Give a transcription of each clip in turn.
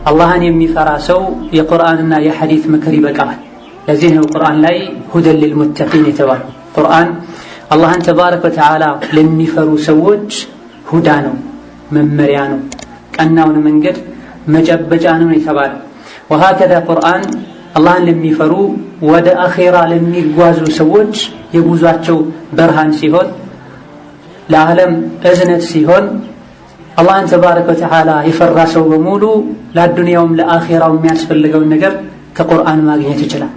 አላህን የሚፈራ ሰው የቁርአንና የሐዲስ ምክር ይበቃዋል። ለዚህ ነው ቁርአን ላይ ሁደን ሊልሙተቂን የተባለው። ቁርአን አላህን ተባረከ ወተዓላ ለሚፈሩ ሰዎች ሁዳ ነው፣ መመሪያ ነው፣ ቀናውን መንገድ መጨበጫ ነው የተባለው። ወሀከዛ ቁርአን አላህን ለሚፈሩ ወደ አኼራ ለሚጓዙ ሰዎች የጉዟቸው ብርሃን ሲሆን፣ ለዓለም እዝነት ሲሆን፣ አላህን ተባረከ ወተዓላ የፈራ ሰው በሙሉ ለአዱንያውም ለአኼራው የሚያስፈልገውን ነገር ከቁርአን ማግኘት ይችላል።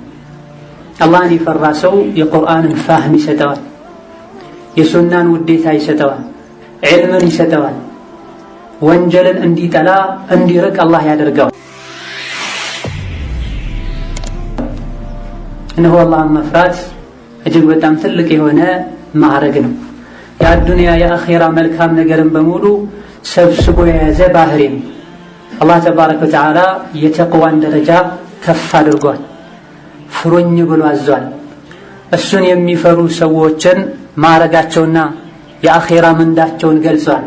አላህን የፈራ ሰው የቁርአንን ፋህም ይሰጠዋል፣ የሱናን ውዴታ ይሰጠዋል፣ ዒልምን ይሰጠዋል፣ ወንጀልን እንዲጠላ እንዲርቅ አላህ ያደርገዋል። እነሆ አላህን መፍራት እጅግ በጣም ትልቅ የሆነ ማዕረግ ነው። የአዱንያ የአኼራ መልካም ነገርን በሙሉ ሰብስቦ የያዘ ባህሪ ነው። አላህ ተባረከ ወተዓላ የተቅዋን ደረጃ ከፍ አድርጓል፣ ፍሩኝ ብሎ አዟል። እሱን የሚፈሩ ሰዎችን ማዕረጋቸውና የአኼራ ምንዳቸውን ገልጿል።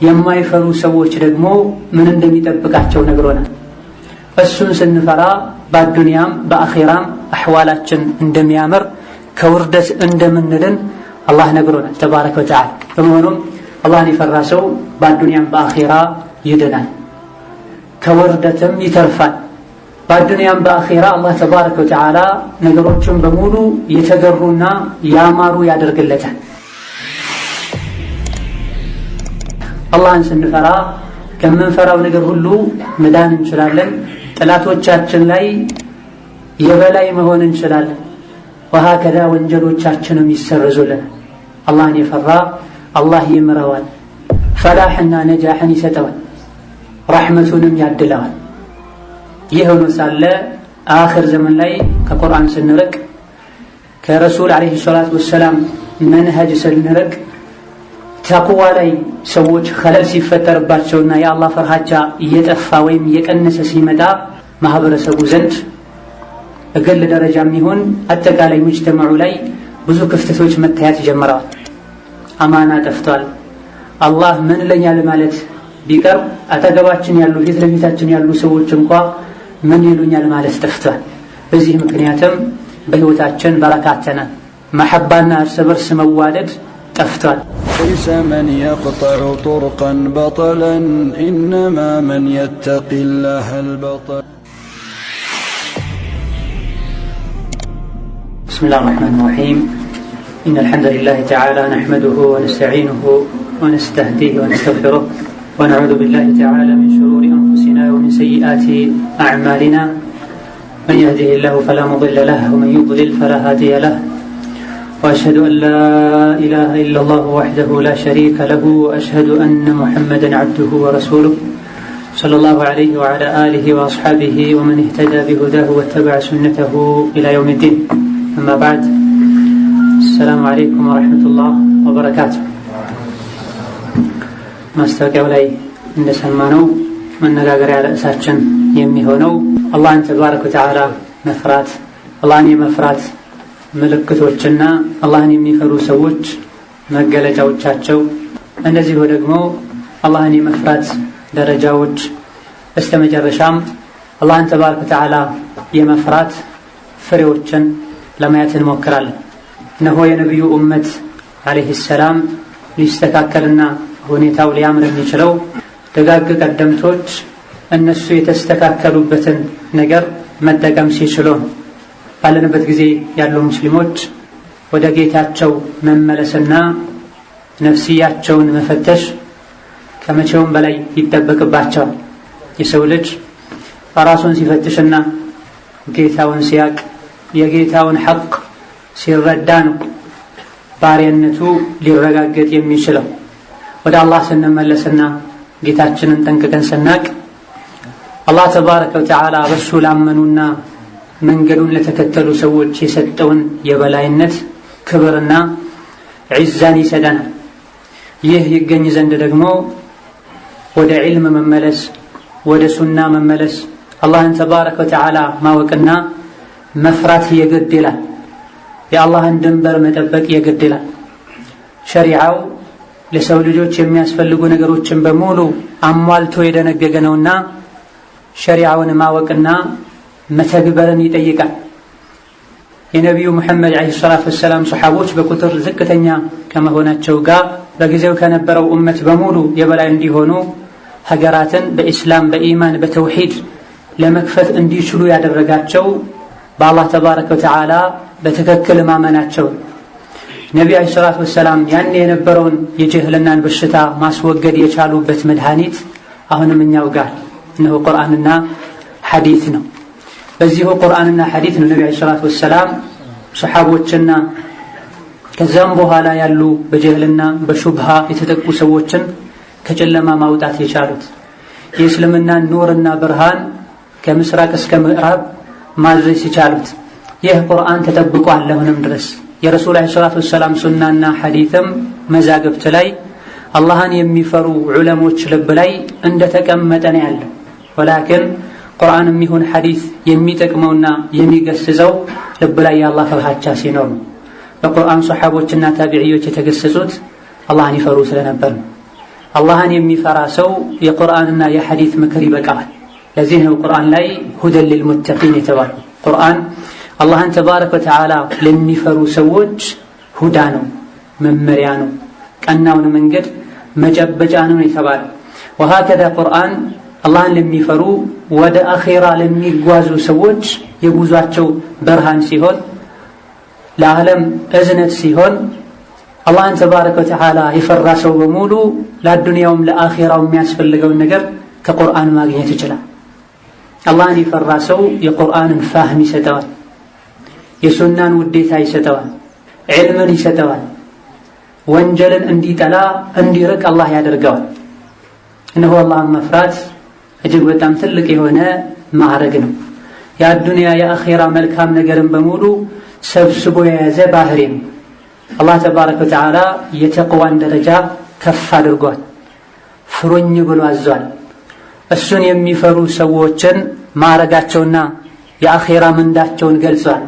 የማይፈሩ ሰዎች ደግሞ ምን እንደሚጠብቃቸው ነግሮናል። እሱን ስንፈራ በአዱንያም በአኼራም አሕዋላችን እንደሚያምር ከውርደት እንደምንድን አላህ ነግሮናል ተባረከ ወተዓላ። በመሆኑም አላህን የፈራ ሰው በአዱንያም በአኼራ ይድናል፣ ከውርደትም ይተርፋል። በአዱንያም በአኼራ አላህ ተባረከ ወተዓላ ነገሮችን በሙሉ የተገሩና ያማሩ ያደርግለታል። አላህን ስንፈራ ከምንፈራው ነገር ሁሉ መዳን እንችላለን። ጠላቶቻችን ላይ የበላይ መሆን እንችላለን። ወሀከዛ ወንጀሎቻችንም ይሰረዙልናል። አላህን የፈራ አላህ ይምረዋል፣ ፈላሕና ነጃሕን ይሰጠዋል፣ ረሕመቱንም ያድለዋል። ይህ ሆኖ ሳለ አኽር ዘመን ላይ ከቁርአን ስንርቅ፣ ከረሱል ዓለይሂ ሰላቱ ወሰላም መንሀጅ ስንርቅ፣ ተቅዋ ላይ ሰዎች ኸለል ሲፈጠርባቸውና የአላህ ፍርሃቻ እየጠፋ ወይም እየቀነሰ ሲመጣ ማህበረሰቡ ዘንድ በግል ደረጃም ይሁን አጠቃላይ ሙጅተማዑ ላይ ብዙ ክፍተቶች መታየት ጀምረዋል። አማና ጠፍቷል። አላህ ምን ለኛል ማለት ቢቀር አጠገባችን ያሉ ፊት ለፊታችን ያሉ ሰዎች እንኳ ምን ይሉኛል ማለት ጠፍቷል። በዚህ ምክንያትም በህይወታችን በረካተና መሐባና እርስ በርስ መዋደድ ጠፍቷል። ليس من يقطع طرقا بطلا إنما من يتقي الله البطل. بسم الله الرحمن الرحيم. إن الحمد لله تعالى نحمده ونستعينه ونستهديه ونستغفره ونعوذ بالله تعالى من شرور أنفسنا ومن سيئات أعمالنا. من يهده الله فلا مضل له ومن يضلل فلا هادي له. وأشهد أن لا إله إلا الله وحده لا شريك له وأشهد أن محمدا عبده ورسوله صلى الله عليه وعلى آله وأصحابه ومن اهتدى بهداه واتبع سنته إلى يوم الدين. أما بعد، السلام عليكم ورحمة الله وبركاته. ማስታወቂያው ላይ እንደሰማነው መነጋገሪያ ርዕሳችን የሚሆነው አላህን ተባረከ ወተዓላ መፍራት፣ አላህን የመፍራት ምልክቶችና አላህን የሚፈሩ ሰዎች መገለጫዎቻቸው፣ እንደዚሁ ደግሞ አላህን የመፍራት ደረጃዎች፣ በስተመጨረሻም አላህን ተባረከ ወተዓላ የመፍራት ፍሬዎችን ለማየት እንሞክራለን። እነሆ የነቢዩ ኡመት ዓለይሂ ሰላም ሊስተካከልና ሁኔታው ሊያምር የሚችለው ደጋግ ቀደምቶች እነሱ የተስተካከሉበትን ነገር መጠቀም ሲችሉ ነው። ባለንበት ጊዜ ያሉ ሙስሊሞች ወደ ጌታቸው መመለስና ነፍስያቸውን መፈተሽ ከመቼውም በላይ ይጠበቅባቸዋል። የሰው ልጅ ራሱን ሲፈትሽና ጌታውን ሲያቅ የጌታውን ሐቅ ሲረዳ ነው ባሪያነቱ ሊረጋገጥ የሚችለው። ወደ አላህ ስንመለስና ጌታችንን ጠንቅቀን ስናቅ አላህ ተባረከ ወተዓላ በሱ ላመኑና መንገዱን ለተከተሉ ሰዎች የሰጠውን የበላይነት ክብርና ዒዛን ይሰጠናል። ይህ ይገኝ ዘንድ ደግሞ ወደ ዒልም መመለስ፣ ወደ ሱና መመለስ፣ አላህን ተባረከ ወተዓላ ማወቅና መፍራት የግድ ይላል። የአላህን ድንበር መጠበቅ የግድ ይላል። ሸሪዓው ለሰው ልጆች የሚያስፈልጉ ነገሮችን በሙሉ አሟልቶ የደነገገ ነውና ሸሪዓውን ማወቅና መተግበርን ይጠይቃል። የነቢዩ ሙሐመድ ዓለይሂ ሰላቱ ወሰላም ሰሓቦች በቁጥር ዝቅተኛ ከመሆናቸው ጋር በጊዜው ከነበረው ኡመት በሙሉ የበላይ እንዲሆኑ ሀገራትን በኢስላም በኢማን በተውሂድ ለመክፈት እንዲችሉ ያደረጋቸው በአላህ ተባረከ ወተዓላ በትክክል ማመናቸው። ነቢዩ ዓለይሂ ሰላቱ ወሰላም ያን የነበረውን የጅህልናን በሽታ ማስወገድ የቻሉበት መድኃኒት አሁንም እኛው ጋር እነሆ ቁርአንና ሐዲት ነው። በዚሁ ቁርአንና ሐዲት ነው ነቢዩ ዓለይሂ ሰላቱ ወሰላም ሰሓቦችና ከዛም በኋላ ያሉ በጅህልና በሹብሃ የተጠቁ ሰዎችን ከጨለማ ማውጣት የቻሉት። የእስልምናን ኑርና ብርሃን ከምስራቅ እስከ ምዕራብ ማድረስ የቻሉት። ይህ ቁርአን ተጠብቋል አሁንም ድረስ። የረሱል ዓለይሂ ሰላቱ ወሰላም ሱናና ሐዲትም መዛግብት ላይ አላህን የሚፈሩ ዑለሞች ልብ ላይ እንደተቀመጠ ነው ያለው። ወላኪን ቁርአንም ይሁን ሐዲት የሚጠቅመውና የሚገስጸው ልብ ላይ የአላህ ፍርሃቻ ሲኖር ነው። በቁርአን ሰሓቦችና ታቢዕዮች የተገሰጹት አላህን ይፈሩ ስለነበር ነው። አላህን የሚፈራ ሰው የቁርአንና የሐዲት ምክር ይበቃዋል። ለዚህ ነው ቁርአን ላይ ሁደን ሊልሙተቂን የተባለው። ቁርአን አላህን ተባረከ ወተዓላ ለሚፈሩ ሰዎች ሁዳ ነው፣ መመሪያ ነው፣ ቀናውን መንገድ መጨበጫ ነው የተባለው። ወሀከዛ ቁርአን አላህን ለሚፈሩ ወደ አኼራ ለሚጓዙ ሰዎች የጉዟቸው ብርሃን ሲሆን፣ ለዓለም እዝነት ሲሆን፣ አላህን ተባረከ ወተዓላ የፈራ ሰው በሙሉ ለአዱንያውም ለአኼራው የሚያስፈልገውን ነገር ከቁርአን ማግኘት ይችላል። አላህን የፈራ ሰው የቁርአንን ፋህም ይሰጠዋል፣ የሱናን ውዴታ ይሰጠዋል፣ ዕልምን ይሰጠዋል፣ ወንጀልን እንዲጠላ እንዲርቅ አላህ ያደርገዋል። እነሆ አላህን መፍራት እጅግ በጣም ትልቅ የሆነ ማዕረግ ነው። የአዱንያ የአኼራ መልካም ነገርን በሙሉ ሰብስቦ የያዘ ባህሪ ነው። አላህ ተባረከ ወተዓላ የተቅዋን ደረጃ ከፍ አድርጓል። ፍሩኝ ብሎ አዟል። እሱን የሚፈሩ ሰዎችን ማዕረጋቸውና የአኼራ ምንዳቸውን ገልጿል።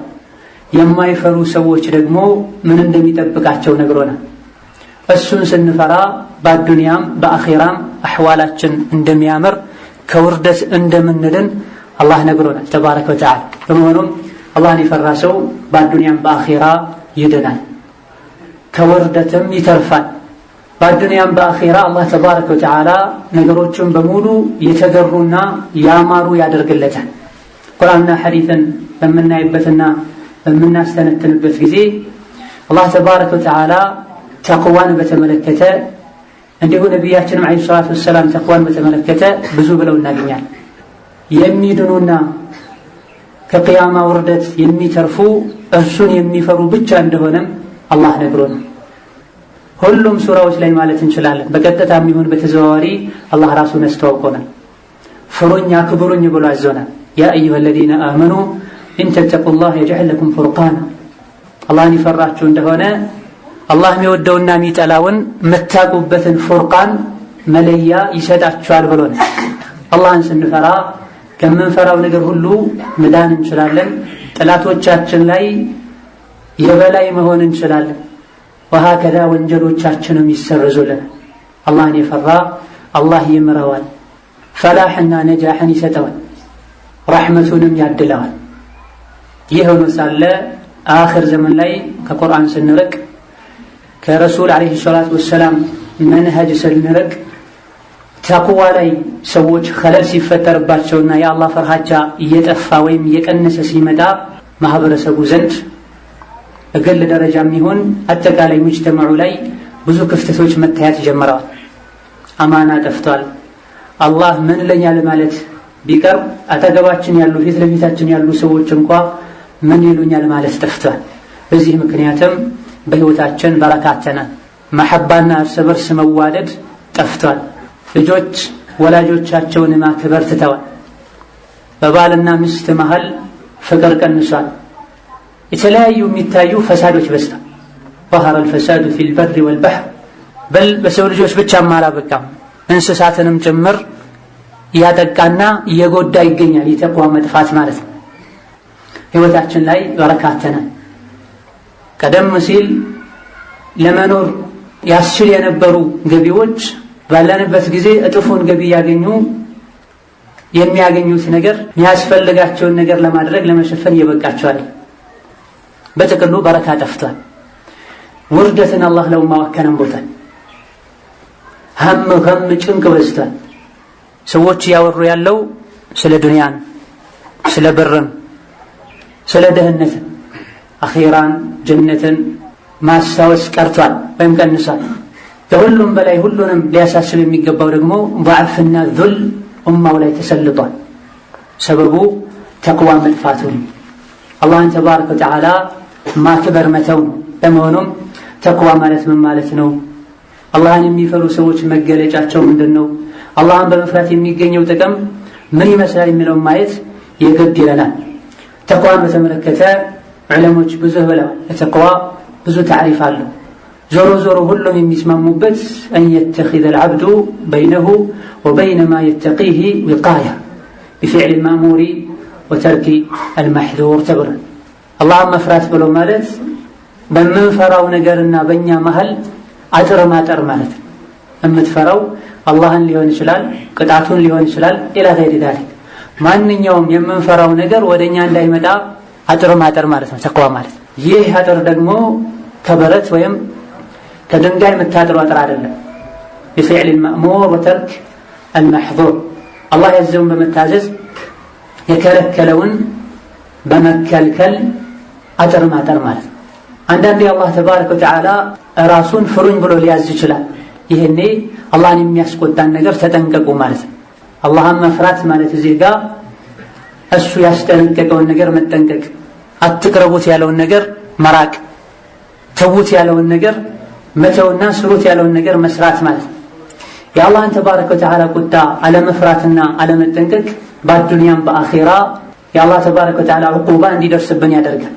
የማይፈሩ ሰዎች ደግሞ ምን እንደሚጠብቃቸው ነግሮናል። እሱን ስንፈራ በአዱንያም በአኼራም አሕዋላችን እንደሚያምር ከውርደት እንደምንድን አላህ ነግሮናል ተባረከ ወተዓላ። በመሆኑም አላህን የፈራ ሰው በአዱንያም በአኼራ ይድናል፣ ከውርደትም ይተርፋል። በአዱንያም በአኼራ አላህ ተባረከ ወተዓላ ነገሮችን በሙሉ የተገሩና ያማሩ ያደርግለታል። ቁርአንና ሐዲትን በምናይበትና በምናስተነትንበት ጊዜ አላህ ተባረከ ወተዓላ ተቅዋን በተመለከተ እንዲሁ ነቢያችንም ዓለይሂ ሰላቱ ወሰላም ተቅዋን በተመለከተ ብዙ ብለው እናገኛለን። የሚድኑና ከቅያማ ውርደት የሚተርፉ እርሱን የሚፈሩ ብቻ እንደሆነም አላህ ነግሮናል። ሁሉም ሱራዎች ላይ ማለት እንችላለን። በቀጥታም ይሁን በተዘዋዋሪ አላህ ራሱን አስተዋውቆናል። ፍሩኝ አክብሩኝ ብሎ አዞናል። ያ አዩሃ አለዚነ አመኑ ኢን ተተቁላህ የጅዐል ለኩም ፉርቃና፣ አላህን ይፈራችሁ እንደሆነ አላህ የሚወደውና የሚጠላውን መታቁበትን ፉርቃን መለያ ይሰጣችኋል ብሎናል። አላህን ስንፈራ ከምንፈራው ነገር ሁሉ መዳን እንችላለን። ጠላቶቻችን ላይ የበላይ መሆን እንችላለን። ወሀከዛ ወንጀሎቻችንም ይሰረዙልናል። አላህን የፈራ አላህ ይምረዋል፣ ፈላሕና ነጃሕን ይሰጠዋል፣ ረሕመቱንም ያድለዋል። ይህ ሆኖ ሳለ አኽር ዘመን ላይ ከቁርአን ስንርቅ ከረሱል ዓለይሂ ሰላቱ ወሰላም መንሀጅ ስንርቅ ተቅዋ ላይ ሰዎች ኸለል ሲፈጠርባቸውና የአላህ ፍርሃቻ እየጠፋ ወይም እየቀነሰ ሲመጣ ማህበረሰቡ ዘንድ በግል ደረጃም ይሁን አጠቃላይ ሙጅተማዑ ላይ ብዙ ክፍተቶች መታየት ጀምረዋል። አማና ጠፍቷል። አላህ ምን ለኛል ማለት ቢቀር አጠገባችን ያሉ ፊት ለፊታችን ያሉ ሰዎች እንኳ ምን ይሉኛል ማለት ጠፍቷል። በዚህ ምክንያትም በህይወታችን በረካተናል። መሐባና እርስ በርስ መዋደድ ጠፍቷል። ልጆች ወላጆቻቸውን ማክበር ትተዋል። በባልና ሚስት መሃል ፍቅር ቀንሷል። የተለያዩ የሚታዩ ፈሳዶች በዝተዋል። ظهر الفساد في البر والبحر በል በሰው ልጆች ብቻም አላበቃም፣ እንስሳትንም ጭምር እያጠቃና እየጎዳ ይገኛል። የተቅዋ መጥፋት ማለት ነው። ህይወታችን ላይ በረካተናል። ቀደም ሲል ለመኖር ያስችል የነበሩ ገቢዎች ባለንበት ጊዜ እጥፉን ገቢ ያገኙ የሚያገኙት ነገር የሚያስፈልጋቸውን ነገር ለማድረግ ለመሸፈን ይበቃቸዋል። በጥቅሉ በረካ ጠፍቷል። ውርደትን አላህ ለኡማ ወከነቦታል። ገም ጭንቅ በዝቷል። ሰዎች ያወሩ ያለው ስለ ዱንያን፣ ስለ ብርም፣ ስለ ደህንነትን፣ አኺራን፣ ጀነትን ማስታወስ ቀርቷል ወይም ቀንሷል። ከሁሉም በላይ ሁሉንም ሊያሳስብ የሚገባው ደግሞ ضعፍና ذل ኡማው ላይ ተሰልጧል። ሰበቡ ተቅዋ መጥፋቱ አላህን ተባረከ ወተዓላ ማክበር መተው ነው። ለመሆኑም ተቅዋ ማለት ምን ማለት ነው? አላህን የሚፈሩ ሰዎች መገለጫቸው ምንድነው? አላህን በመፍራት የሚገኘው ጥቅም ምን ይመስላል የሚለውን ማየት የግድ ይለናል። ተቅዋን በተመለከተ ዑለሞች ብዙ ብለዋል። ለተቅዋ ብዙ ታሪፍ አለው። ዞሮ ዞሮ ሁሉም የሚስማሙበት አን የተኺዘ አልዓብዱ በይነሁ ወበይነ ማ የተቂህ ዊቃያ ቢፊዕል አልማእሙር ወተርኪ አልመሕዙር ተብሏል። አላህን መፍራት ብሎ ማለት በምንፈራው ነገርና በእኛ መሀል አጥር ማጠር ማለት ነው። የምትፈራው አላህን ሊሆን ይችላል፣ ቅጣቱን ሊሆን ይችላል፣ ኢላ ገይሪ ዛሊክ ማንኛውም የምንፈራው ነገር ወደኛ እንዳይመጣ አጥር ማጠር ማለት ነው ተቅዋ ማለት። ይህ አጥር ደግሞ ከብረት ወይም ከድንጋይ የምታጥረው አጥር አይደለም። ቢፊዕል አልማእሙር ወተርክ አልመሕዙር አላህ ያዘውን በመታዘዝ የከለከለውን በመከልከል አጥር ማጠር ማለት ነው። አንዳንዴ አላህ ተባረከ ወተዓላ ራሱን ፍሩኝ ብሎ ሊያዝ ይችላል። ይሄኔ አላህን የሚያስቆጣን ነገር ተጠንቀቁ ማለት ነው። አላህን መፍራት ማለት እዚህ ጋር እሱ ያስጠነቀቀውን ነገር መጠንቀቅ፣ አትቅረቡት ያለውን ነገር መራቅ፣ ተዉት ያለውን ነገር መተውና ስሩት ያለውን ነገር መስራት ማለት ነው። የአላህን ተባረከ ወተዓላ ቁጣ አለመፍራትና አለመጠንቀቅ በአዱንያም በአኺራ የአላህ ተባረከ ወተዓላ ዑቁባ እንዲደርስብን ያደርጋል።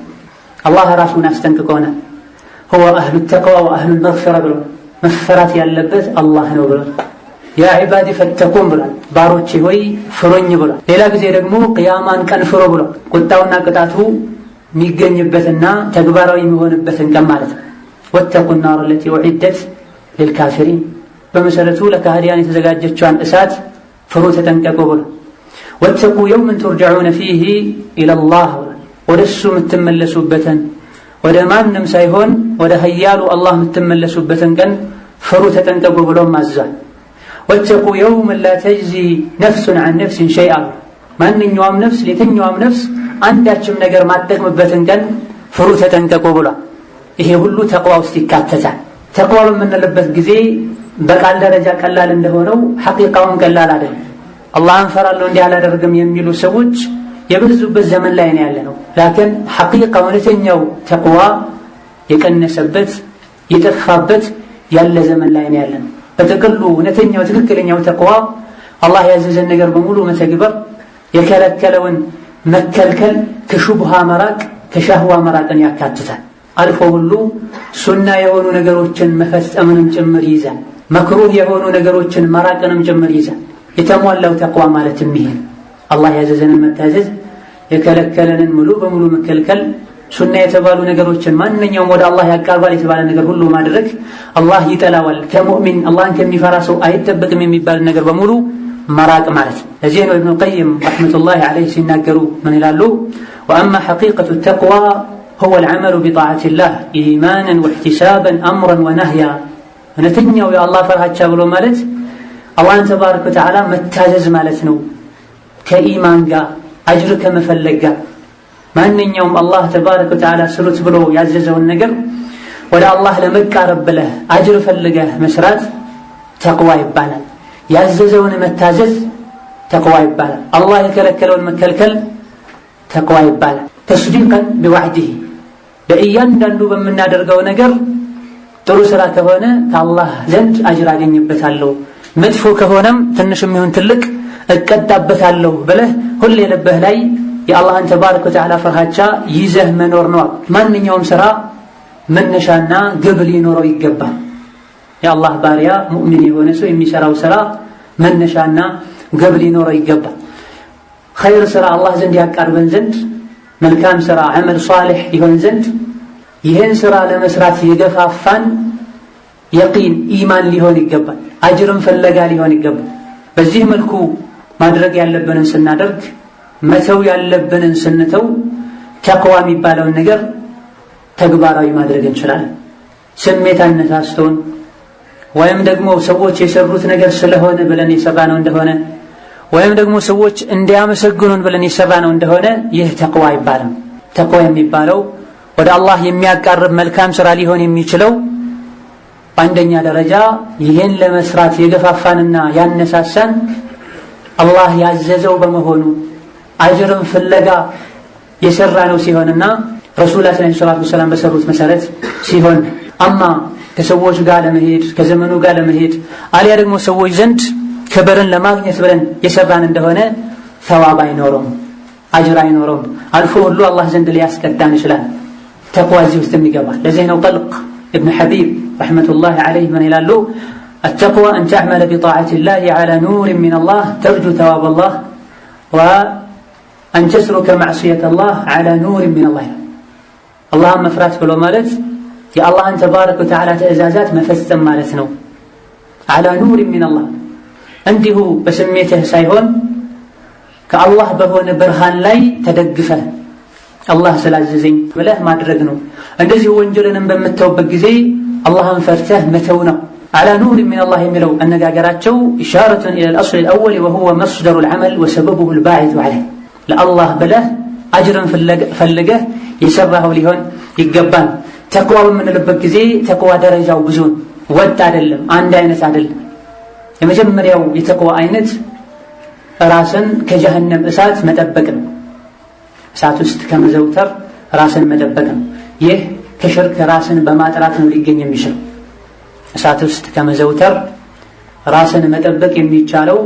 አላህ ራሱን አስጠንቅቆናል። ሁወ አህሉ ተቅዋ ወአህሉ መግፊራ ብሎ መፈራት ያለበት አላህ ነው ብሎ ያ ዒባዲ ፈተቁን ብሏል። ባሮቼ ሆይ ፍሩኝ ብሏል። ሌላ ጊዜ ደግሞ ቅያማን ቀን ፍሩ ብሏል። ቁጣውና ቅጣቱ የሚገኝበትና ተግባራዊ የሚሆንበትን ቀን ማለት ነው። ወተቁ ናር ለቲ ኡዒደት ሊልካፊሪን በመሰረቱ ለካህዲያን የተዘጋጀችዋን እሳት ፍሩ ተጠንቀቁ ብሏል። ወተቁ የውመን ቱርጀዑነ ፊህ ኢለላህ ወደ እሱ የምትመለሱበትን ወደ ማንም ሳይሆን ወደ ሀያሉ አላህ የምትመለሱበትን ቀን ፍሩ ተጠንቀቁ ብሎም አዟል። ወተቁ የውመን ላ ተጅዚ ነፍሱን ዐን ነፍሲን ሸይአ ማንኛውም ነፍስ የትኛውም ነፍስ አንዳችም ነገር ማጠቅምበትን ቀን ፍሩ ተጠንቀቁ ብሏል። ይሄ ሁሉ ተቅዋ ውስጥ ይካተታል። ተቅዋ በምንልበት ጊዜ በቃል ደረጃ ቀላል እንደሆነው ሐቂቃውን ቀላል አይደለም። አላህን ፈራለሁ እንዲህ አላደርግም የሚሉ ሰዎች የበዙበት ዘመን ላይ ነው ያለነው። ላኪን ሐቂቃ እውነተኛው ተቅዋ የቀነሰበት የጠፋበት ያለ ዘመን ላይ ነው ያለነው። በጥቅሉ እውነተኛው ትክክለኛው ተቅዋ አላህ ያዘዘን ነገር በሙሉ መተግበር፣ የከለከለውን መከልከል፣ ከሹብሃ መራቅ፣ ከሻህዋ መራቅን ያካትታል። አልፎ ሁሉ ሱና የሆኑ ነገሮችን መፈጸምንም ጭምር ይዛል። መክሩህ የሆኑ ነገሮችን መራቅንም ጭምር ይዛል። የተሟላው ተቅዋ ማለትም ይሄ አላህ ያዘዘንን መታዘዝ፣ የከለከለንን ሙሉ በሙሉ መከልከል፣ ሱና የተባሉ ነገሮችን ማንኛውም ወደ አላህ ያቃርባል የተባለ ነገር ሁሉ ማድረግ፣ አላህ ይጠላዋል ከሙእሚን አላህን ከሚፈራ ሰው አይጠበቅም የሚባል ነገር በሙሉ መራቅ ማለት ነው። ለዚህ ነው ኢብኑ ቀይም ረሕመቱላሂ ዐለይሂ ሲናገሩ ምን ይላሉ? ወአማ ሐቂቀቱ ተቅዋ ሁወ አልዐመሉ ቢጣዓቲላህ ኢማናን ወኢሕቲሳበን አምረን ወነህያ። እውነተኛው የአላህ ፈርሃቻ ብሎ ማለት አላህን ተባረከ ወተዓላ መታዘዝ ማለት ነው። ከኢማን ጋር አጅር ከመፈለግ ጋር ማንኛውም አላህ ተባረከ ወተዓላ ስሩት ብሎ ያዘዘውን ነገር ወደ አላህ ለመቃረብ ብለህ አጅር ፈልገህ መስራት ተቅዋ ይባላል። ያዘዘውን መታዘዝ ተቅዋ ይባላል። አላህ የከለከለውን መከልከል ተቅዋ ይባላል። ተስዲቀን ቢወዕዲህ ለእያንዳንዱ በምናደርገው ነገር ጥሩ ስራ ከሆነ ከአላህ ዘንድ አጅር አገኝበታለሁ፣ መጥፎ ከሆነም ትንሽም ይሁን ትልቅ እቀጣበታለሁ ብለህ ሁሌ ልብህ ላይ የአላህን ተባረከ ወተዓላ ፍርሃቻ ይዘህ መኖር ነው። ማንኛውም ስራ መነሻና ግብ ሊኖረው ይገባል። የአላህ ባሪያ ሙእሚን የሆነ ሰው የሚሰራው ስራ መነሻና ግብ ሊኖረው ይገባል። ኸይር ስራ አላህ ዘንድ ያቃርበን ዘንድ መልካም ስራ አመል ሷሊሕ ይሆን ዘንድ ይህን ስራ ለመስራት የገፋፋን የቂን ኢማን ሊሆን ይገባል። አጅርም ፈለጋ ሊሆን ይገባል። በዚህ መልኩ ማድረግ ያለብንን ስናደርግ መተው ያለብንን ስንተው ተቅዋ የሚባለውን ነገር ተግባራዊ ማድረግ እንችላለን። ስሜት አነሳስቶን ወይም ደግሞ ሰዎች የሰሩት ነገር ስለሆነ ብለን የሰራነው እንደሆነ ወይም ደግሞ ሰዎች እንዲያመሰግኑን ብለን የሰራነው እንደሆነ ይህ ተቅዋ አይባልም። ተቅዋ የሚባለው ወደ አላህ የሚያቃርብ መልካም ስራ ሊሆን የሚችለው አንደኛ ደረጃ ይህን ለመስራት የገፋፋንና ያነሳሳን አላህ ያዘዘው በመሆኑ አጅርን ፍለጋ የሰራነው ሲሆንና ረሱላህ ሰለላሁ ዐለይሂ ወሰለም በሰሩት መሰረት ሲሆን አማ ከሰዎች ጋር ለመሄድ ከዘመኑ ጋር ለመሄድ አሊያ ደግሞ ሰዎች ዘንድ ክብርን ለማግኘት ብለን የሰራን እንደሆነ ሰዋብ አይኖረውም፣ አጅር አይኖረውም። አልፎ ሁሉ አላህ ዘንድ ሊያስቀጣን ይችላል። ተቅዋ እዚህ ውስጥ የሚገባል። ለዚህ ነው ጠልቅ ኢብኑ ሐቢብ ረሕመቱላሂ ዐለይሂ ምን ይላሉ? التقوى أن تعمل بطاعة الله على نور من الله ترجو ثواب الله وأن تترك معصية الله على نور من الله. اللهم مفرات بلو مالت يا الله أن تبارك وتعالى تأزازات مفسم مالتنا على نور من الله عنده بسميته سايهون كالله بهون برهان لاي تدقفه الله سلاززين وله ما درقنو عندزي وانجلنا بمتوبة جزي اللهم فرته متونا على نور من الله يملو أن قاقراتشو إشارة إلى الأصل الأول وهو مصدر العمل وسببه الباعث عليه لالله بله أجرا فلقه يسره لهون يقبان ተቅዋ በምንልበት ጊዜ ተቅዋ ደረጃው ብዙን ወጥ አይደለም፣ አንድ አይነት አይደለም። የመጀመሪያው የተቅዋ አይነት ራስን ከጀሃነም እሳት መጠበቅ ነው። እሳት ውስጥ ከመዘውተር ራስን መጠበቅ ነው። ይህ ከሽርክ ራስን በማጥራት ነው ሊገኝ የሚችለው። እሳት ውስጥ ከመዘውተር ራስን መጠበቅ የሚቻለው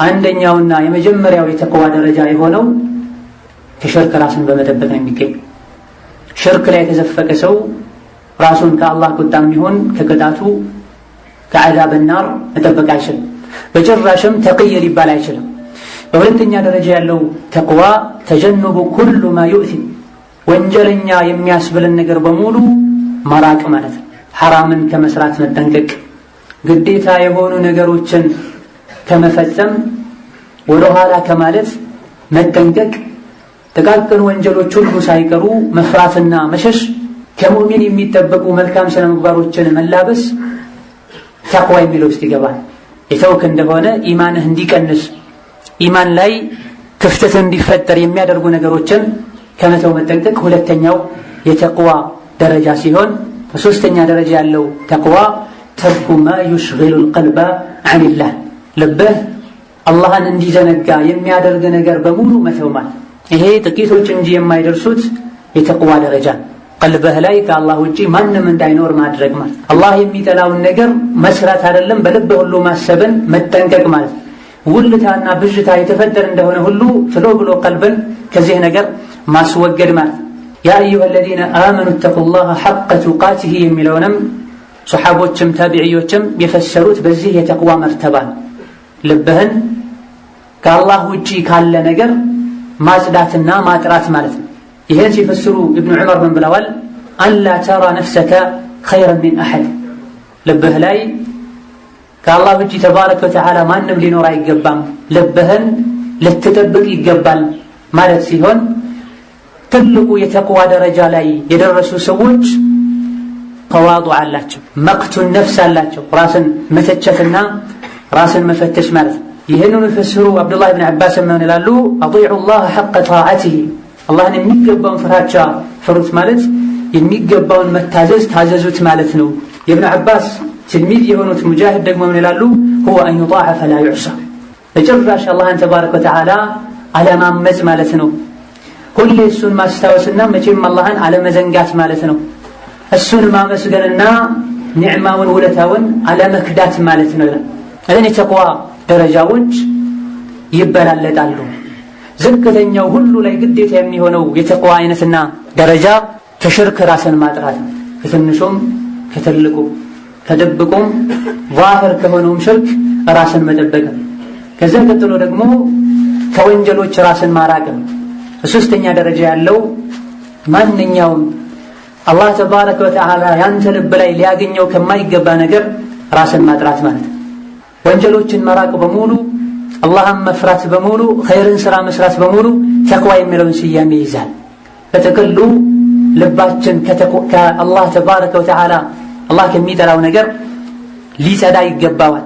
አንደኛውና የመጀመሪያው የተቅዋ ደረጃ የሆነው ከሽርክ ራስን በመጠበቅ ነው የሚገኝ። ሽርክ ላይ የተዘፈቀ ሰው ራሱን ከአላህ ቁጣም ይሁን ከቅጣቱ ከዐዛብ ናር መጠበቅ አይችልም። በጭራሽም ተቅይ ሊባል አይችልም። በሁለተኛ ደረጃ ያለው ተቅዋ ተጀኑቡ ኩሉ ማ ዩእሲም ወንጀለኛ የሚያስብልን ነገር በሙሉ መራቅ ማለት ነው። ሐራምን ከመስራት መጠንቀቅ፣ ግዴታ የሆኑ ነገሮችን ከመፈጸም ወደ ኋላ ከማለት መጠንቀቅ፣ ጥቃቅን ወንጀሎች ሁሉ ሳይቀሩ መፍራትና መሸሽ፣ ከሙእሚን የሚጠበቁ መልካም ስነ ምግባሮችን መላበስ ተቅዋ የሚለው ውስጥ ይገባል። የተውክ እንደሆነ ኢማንህ እንዲቀንስ ኢማን ላይ ክፍተት እንዲፈጠር የሚያደርጉ ነገሮችን ከመተው መጠንቀቅ ሁለተኛው የተቅዋ ደረጃ ሲሆን፣ በሶስተኛ ደረጃ ያለው ተቅዋ ተርኩ ማ ዩሽጊሉ ልቀልበ ዐኒላህ ልብህ አላህን እንዲዘነጋ የሚያደርግ ነገር በሙሉ መተው ማለት። ይሄ ጥቂቶች እንጂ የማይደርሱት የተቅዋ ደረጃ ቀልብህ ላይ ከአላህ ውጪ ማንም እንዳይኖር ማድረግ ማለት። አላህ የሚጠላውን ነገር መስራት አይደለም በልብህ ሁሉ ማሰብን መጠንቀቅ ማለት። ውልታና ብዥታ የተፈጠረ እንደሆነ ሁሉ ትሎ ብሎ ቀልብን ከዚህ ነገር ማስወገድ ማለት። ያ አዩሃ አለዚነ አመኑ ተቁላህ ሐቀ ቱቃቲህ የሚለውንም ሶሐቦችም ታቢዕዮችም የፈሰሩት በዚህ የተቅዋ መርተባ ልብህን ከአላህ ውጪ ካለ ነገር ማጽዳትና ማጥራት ማለት ነው። ይሄን ሲፈስሩ ኢብኑ ዑመር ምን ብለዋል? አላ ተራ ነፍሰከ ኸይረን ሚን አሐድ ልብህ ላይ ከአላህ ውጪ ተባረከ ወተዓላ ማንም ሊኖር አይገባም፣ ልብህን ልትጠብቅ ይገባል ማለት ሲሆን ትልቁ የተቅዋ ደረጃ ላይ የደረሱ ሰዎች ተዋዱዕ አላቸው፣ መቅቱን ነፍስ አላቸው፣ ራስን መተቸትና ራስን መፈተሽ ማለት ነው። ይህንን የፈሰሩ አብዱላህ ብን አባስ ምን ይላሉ? አጢዑ ላህ ሐቀ ጣዓቲህ አላህን የሚገባውን ፍራቻ ፍሩት ማለት የሚገባውን መታዘዝ ታዘዙት ማለት ነው። የኢብኑ አባስ ትልሚዝ የሆኑት ሙጃሂድ ደግሞ ምን ይላሉ? ሁወ አን ዩጣዐ ፈላ ዩዕሳ በጭራሽ አላህን ተባረከ ወተዓላ አለማመፅ ማለት ነው። ሁሌ እሱን ማስታወስና መቼም አላህን አለመዘንጋት ማለት ነው። እሱን ማመስገንና ኒዕማውን ውለታውን አለመክዳት ማለት ነው። እኔ የተቅዋ ደረጃዎች ይበላለጣሉ። ዝቅተኛው ሁሉ ላይ ግዴታ የሚሆነው የተቅዋ አይነትና ደረጃ ከሽርክ ራስን ማጥራት ነው። ከትንሹም ከትልቁ ከድብቁም ዛሂር ከሆነውም ሽርክ ራስን መጠበቅ ነው። ከዛ ቀጥሎ ደግሞ ከወንጀሎች ራስን ማራቅ ነው። በሶስተኛ ደረጃ ያለው ማንኛውም አላህ ተባረከ ወተዓላ ያንተ ልብ ላይ ሊያገኘው ከማይገባ ነገር ራስን ማጥራት ማለት ነው። ወንጀሎችን መራቅ በሙሉ አላህን መፍራት በሙሉ ኸይርን ስራ መስራት በሙሉ ተቅዋ የሚለውን ስያሜ ይይዛል። በጥቅሉ ልባችን ከአላህ ተባረከ ወተዓላ አላህ ከሚጠላው ነገር ሊጸዳ ይገባዋል።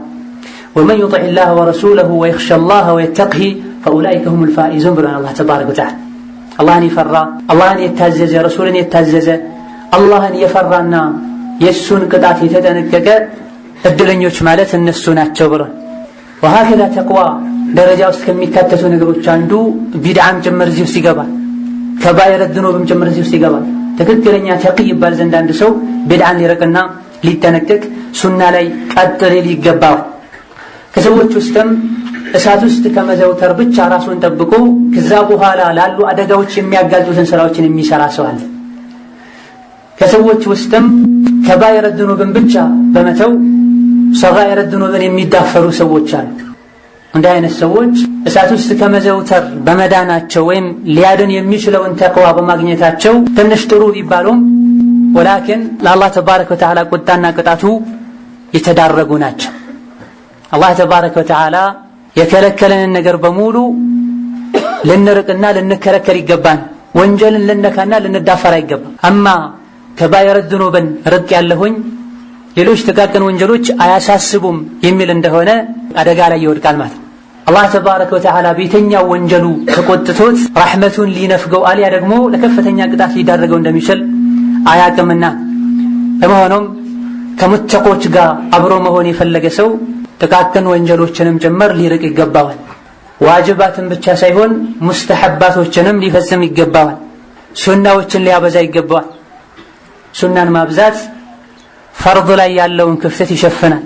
ወመን ዩጢዕ ላህ ወረሱለሁ ወየኽሻ ላህ ወየተቅሂ ፈኡላኢከ ሁሙል ፋኢዙን ብሎናል አላህ ተባረከ ወተዓላ። አላህን የፈራ አላህን የታዘዘ ረሱልን የታዘዘ አላህን የፈራና የእሱን ቅጣት የተጠነቀቀ እድለኞች ማለት እነሱ ናቸው ብሏል። ወሀከዛ ተቅዋ ደረጃ ውስጥ ከሚካተቱ ነገሮች አንዱ ቢድዓም ጭምር እዚህ ውስጥ ይገባል። ከባኢረ ዝኑብም ጭምር እዚህ ውስጥ ይገባል። ትክክለኛ ተቅይ ይባል ዘንድ አንድ ሰው ቢድዓን ሊረቅና ሊጠነቀቅ ሱና ላይ ቀጥ ሊል ይገባዋል። ከሰዎች ውስጥም እሳት ውስጥ ከመዘውተር ብቻ ራሱን ጠብቆ ከዛ በኋላ ላሉ አደጋዎች የሚያጋልጡትን ስራዎችን የሚሰራ ሰው አለ። ከሰዎች ውስጥም ከባኢረ ዝኑብን ብቻ በመተው ሰጋኢረ ዝኑብን የሚዳፈሩ ሰዎች አሉ። እንዲህ አይነት ሰዎች እሳት ውስጥ ከመዘውተር በመዳናቸው ወይም ሊያድን የሚችለውን ተቅዋ በማግኘታቸው ትንሽ ጥሩ ቢባሉም ወላኪን ለአላህ ተባረከ ወተዓላ ቁጣና ቅጣቱ የተዳረጉ ናቸው። አላህ ተባረከ ወተዓላ የከለከለንን ነገር በሙሉ ልንርቅና ልንከለከል ይገባን። ወንጀልን ልነካና ልንዳፈር አይገባም። አማ ከባኢረ ዝኑብን ርቅ ያለሁኝ ሌሎች ጥቃቅን ወንጀሎች አያሳስቡም የሚል እንደሆነ አደጋ ላይ ይወድቃል ማለት ነው። አላህ ተባረከ ወተዓላ ቤተኛው ወንጀሉ ተቆጥቶት ረሕመቱን ሊነፍገው አልያ ደግሞ ለከፍተኛ ቅጣት ሊዳረገው እንደሚችል አያቅምና። ለመሆኑም ከሙተቆች ጋር አብሮ መሆን የፈለገ ሰው ጥቃቅን ወንጀሎችንም ጭምር ሊርቅ ይገባዋል። ዋጅባትን ብቻ ሳይሆን ሙስተሐባቶችንም ሊፈጽም ይገባዋል። ሱናዎችን ሊያበዛ ይገባዋል። ሱናን ማብዛት ፈርድ ላይ ያለውን ክፍተት ይሸፍናል።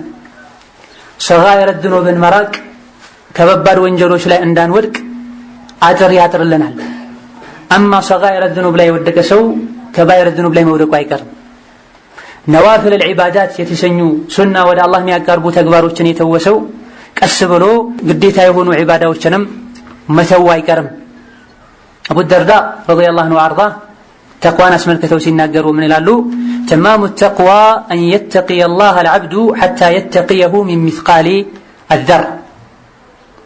ሰጋኢረ ዝኑብን መራቅ ከበባድ ወንጀሎች ላይ እንዳንወድቅ አጥር ያጥርልናል። አማ ሰጋኢረ ዝኑብ ላይ የወደቀ ሰው ከባኢረ ዝኑብ ላይ መውደቁ አይቀርም። ነዋፊል ዒባዳት የተሰኙ ሱና ወደ አላህ የሚያቃርቡ ተግባሮችን የተወሰው ቀስ ብሎ ግዴታ የሆኑ ዒባዳዎችንም መተው አይቀርም። አቡ ደርዳ ረዲየላሁ ዐንሁ ወአርዳ ተቅዋን አስመልክተው ሲናገሩ ምን ይላሉ? ተማሙ ተቅዋ አን የተቂየ አላህ አልዓብዱ ሐታ የተቂየሁ ሚን ሚስቃሊ አዘር።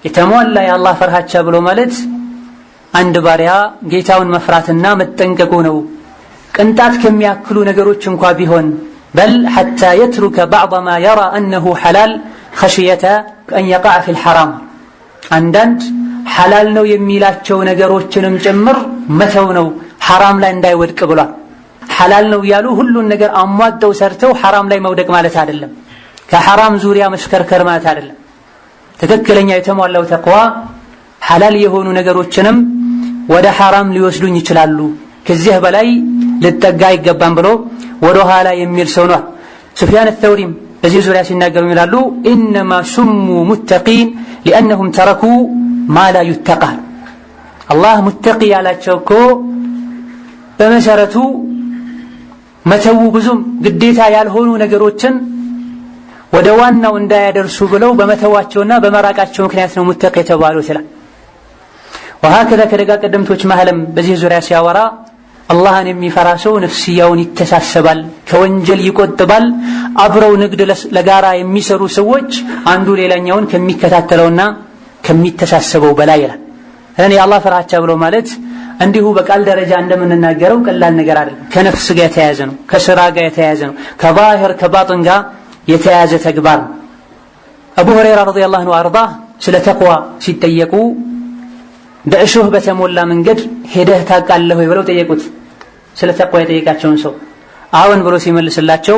የተሟላ የአላህ ፈርሃቻ ብሎ ማለት አንድ ባሪያ ጌታውን መፍራትና መጠንቀቁ ነው። ቅንጣት ከሚያክሉ ነገሮች እንኳ ቢሆን በል ሐታ የትሩከ ባዕድ ማ የራ አነሁ ሐላል ኸሽየተ አን የቀዐ ፊል ሐራም። አንዳንድ ሐላል ነው የሚላቸው ነገሮችንም ጭምር መተው ነው ሐራም ላይ እንዳይወድቅ ብሏል። ሐላል ነው ያሉ ሁሉን ነገር አሟጠው ሰርተው ሐራም ላይ መውደቅ ማለት አይደለም። ከሐራም ዙሪያ መሽከርከር ማለት አይደለም። ትክክለኛ የተሟላው ተቅዋ ሐላል የሆኑ ነገሮችንም ወደ ሐራም ሊወስዱኝ ይችላሉ፣ ከዚህ በላይ ልጠጋ አይገባም ብሎ ወደ ኋላ የሚል ሰው ነው። ሱፊያን አልተውሪም በዚህ ዙሪያ ሲናገሩ ይላሉ ኢነማ ሱሙ ሙተቂን ሊአነሁም ተረኩ ማ ላ ዩተቃ። አላህ ሙተቂ ያላቸው እኮ በመሰረቱ መተው ብዙም ግዴታ ያልሆኑ ነገሮችን ወደ ዋናው እንዳያደርሱ ብለው በመተዋቸውና በመራቃቸው ምክንያት ነው ሙተቂ የተባሉት ይላል። ወሀከዛ ከደጋ ቀደምቶች መሐለም በዚህ ዙሪያ ሲያወራ አላህን የሚፈራ ሰው ነፍስያውን ይተሳሰባል፣ ከወንጀል ይቆጥባል። አብረው ንግድ ለጋራ የሚሰሩ ሰዎች አንዱ ሌላኛውን ከሚከታተለውና ከሚተሳሰበው በላይ ይላል። እኔ የአላህ ፍራቻ ብሎ ማለት እንዲሁ በቃል ደረጃ እንደምንናገረው ቀላል ነገር አይደለም። ከነፍስ ጋር የተያያዘ ነው፣ ከስራ ጋር የተያያዘ ነው፣ ከባህር ከባጥን ጋር የተያያዘ ተግባር ነው። አቡ ሁረይራ ረዲየላሁ ዐንሁ ወአርዳ ስለ ተቅዋ ሲጠየቁ በእሾህ በተሞላ መንገድ ሄደህ ታውቃለህ ወይ ብለው ጠየቁት። ስለ ተቅዋ የጠየቃቸውን ሰው አዎን ብሎ ሲመልስላቸው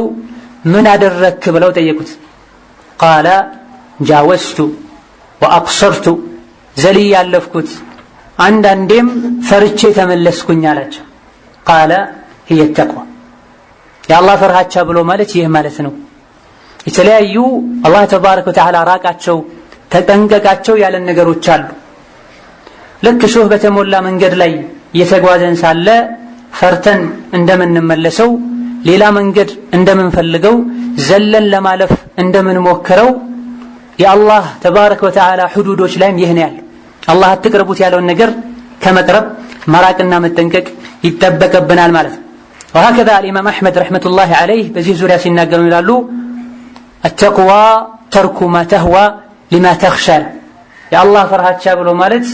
ምን አደረክ ብለው ጠየቁት። ቃለ ጃወዝቱ ወአቅሰርቱ፣ ዘልዬ ያለፍኩት አንዳንዴም ፈርቼ ተመለስኩኝ አላቸው። ቃለ ህየ ተቅዋ፣ የአላህ ፍርሃቻ ብሎ ማለት ይህ ማለት ነው። የተለያዩ አላህ ተባረከ ወተዓላ ራቃቸው ተጠንቀቃቸው ያለን ነገሮች አሉ። ልክ ሾህ በተሞላ መንገድ ላይ እየተጓዘን ሳለ ፈርተን እንደምንመለሰው ሌላ መንገድ እንደምንፈልገው ዘለን ለማለፍ እንደምንሞክረው የአላህ ተባረከ ወተዓላ ሁዱዶች ላይም ይህ ነው ያለው። አላህ አትቅረቡት ያለውን ነገር ከመቅረብ መራቅና መጠንቀቅ ይጠበቅብናል ማለት ነው። ወሀከዛ አልኢማም አሕመድ ረሕመቱላሂ ዐለይህ በዚህ ዙሪያ ሲናገሩ ይላሉ አተቅዋ ተርኩ ማ ተህዋ ሊማ ተኽሻ። የአላህ ፍርሃቻ ብሎ ማለት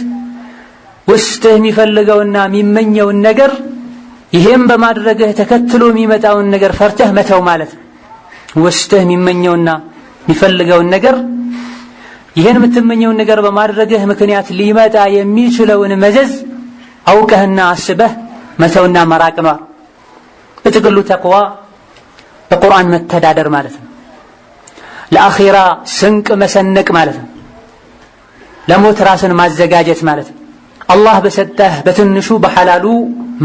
ውስጥህ የሚፈልገውና የሚመኘውን ነገር ይሄን በማድረግህ ተከትሎ የሚመጣውን ነገር ፈርተህ መተው ማለት ነው። ውስጥህ የሚመኘውና የሚፈልገውን ነገር ይሄን የምትመኘውን ነገር በማድረግህ ምክንያት ሊመጣ የሚችለውን መዘዝ አውቀህና አስበህ መተውና መራቅ ነው። በጥቅሉ ተቅዋ በቁርአን መተዳደር ማለት ነው። ለአኺራ ስንቅ መሰነቅ ማለት ነው። ለሞት ራስን ማዘጋጀት ማለት ነው። አላህ በሰጠህ በትንሹ በሐላሉ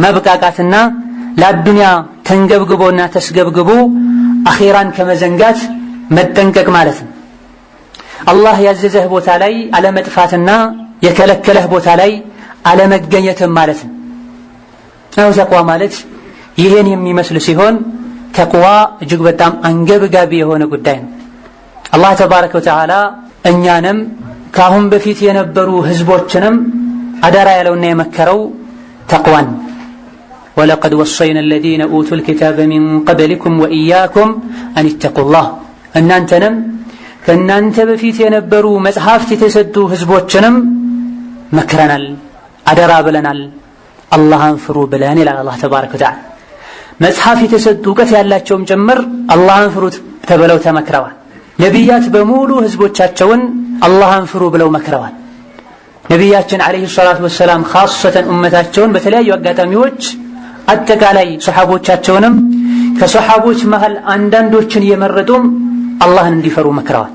መብቃቃትና ለአዱንያ ተንገብግቦና ተስገብግቦ አኺራን ከመዘንጋት መጠንቀቅ ማለት ነው። አላህ ያዘዘህ ቦታ ላይ አለመጥፋትና የከለከለህ ቦታ ላይ አለመገኘትም ማለት ነው። ተቅዋ ማለት ይሄን የሚመስል ሲሆን ተቅዋ እጅግ በጣም አንገብጋቢ የሆነ ጉዳይ ነው። አላህ ተባረከ ወተዓላ እኛንም ካሁን በፊት የነበሩ ህዝቦችንም አደራ ያለውና የመከረው ተቅዋን ወለቀድ ወሰይና الذين اوتوا الكتاب من قبلكم واياكم ان اتقوا الله እናንተንም ከእናንተ በፊት የነበሩ መጽሐፍት የተሰጡ ህዝቦችንም መክረናል፣ አደራ ብለናል፣ አላህን ፍሩ ብለን ይላል አላህ ተባረከ ወተዓላ። መጽሐፍ የተሰጡ እውቀት ያላቸውም ጭምር አላህን ፍሩት ተብለው ተመክረዋል። ነቢያት በሙሉ ህዝቦቻቸውን አላህን ፍሩ ብለው መክረዋል። ነቢያችን አለይሂ ሰላቱ ወሰላም ኻሰተን ኡመታቸውን በተለያዩ አጋጣሚዎች አጠቃላይ ሱሐቦቻቸውንም ከሱሐቦች መሃል አንዳንዶችን የመረጡም አላህን እንዲፈሩ መክረዋል።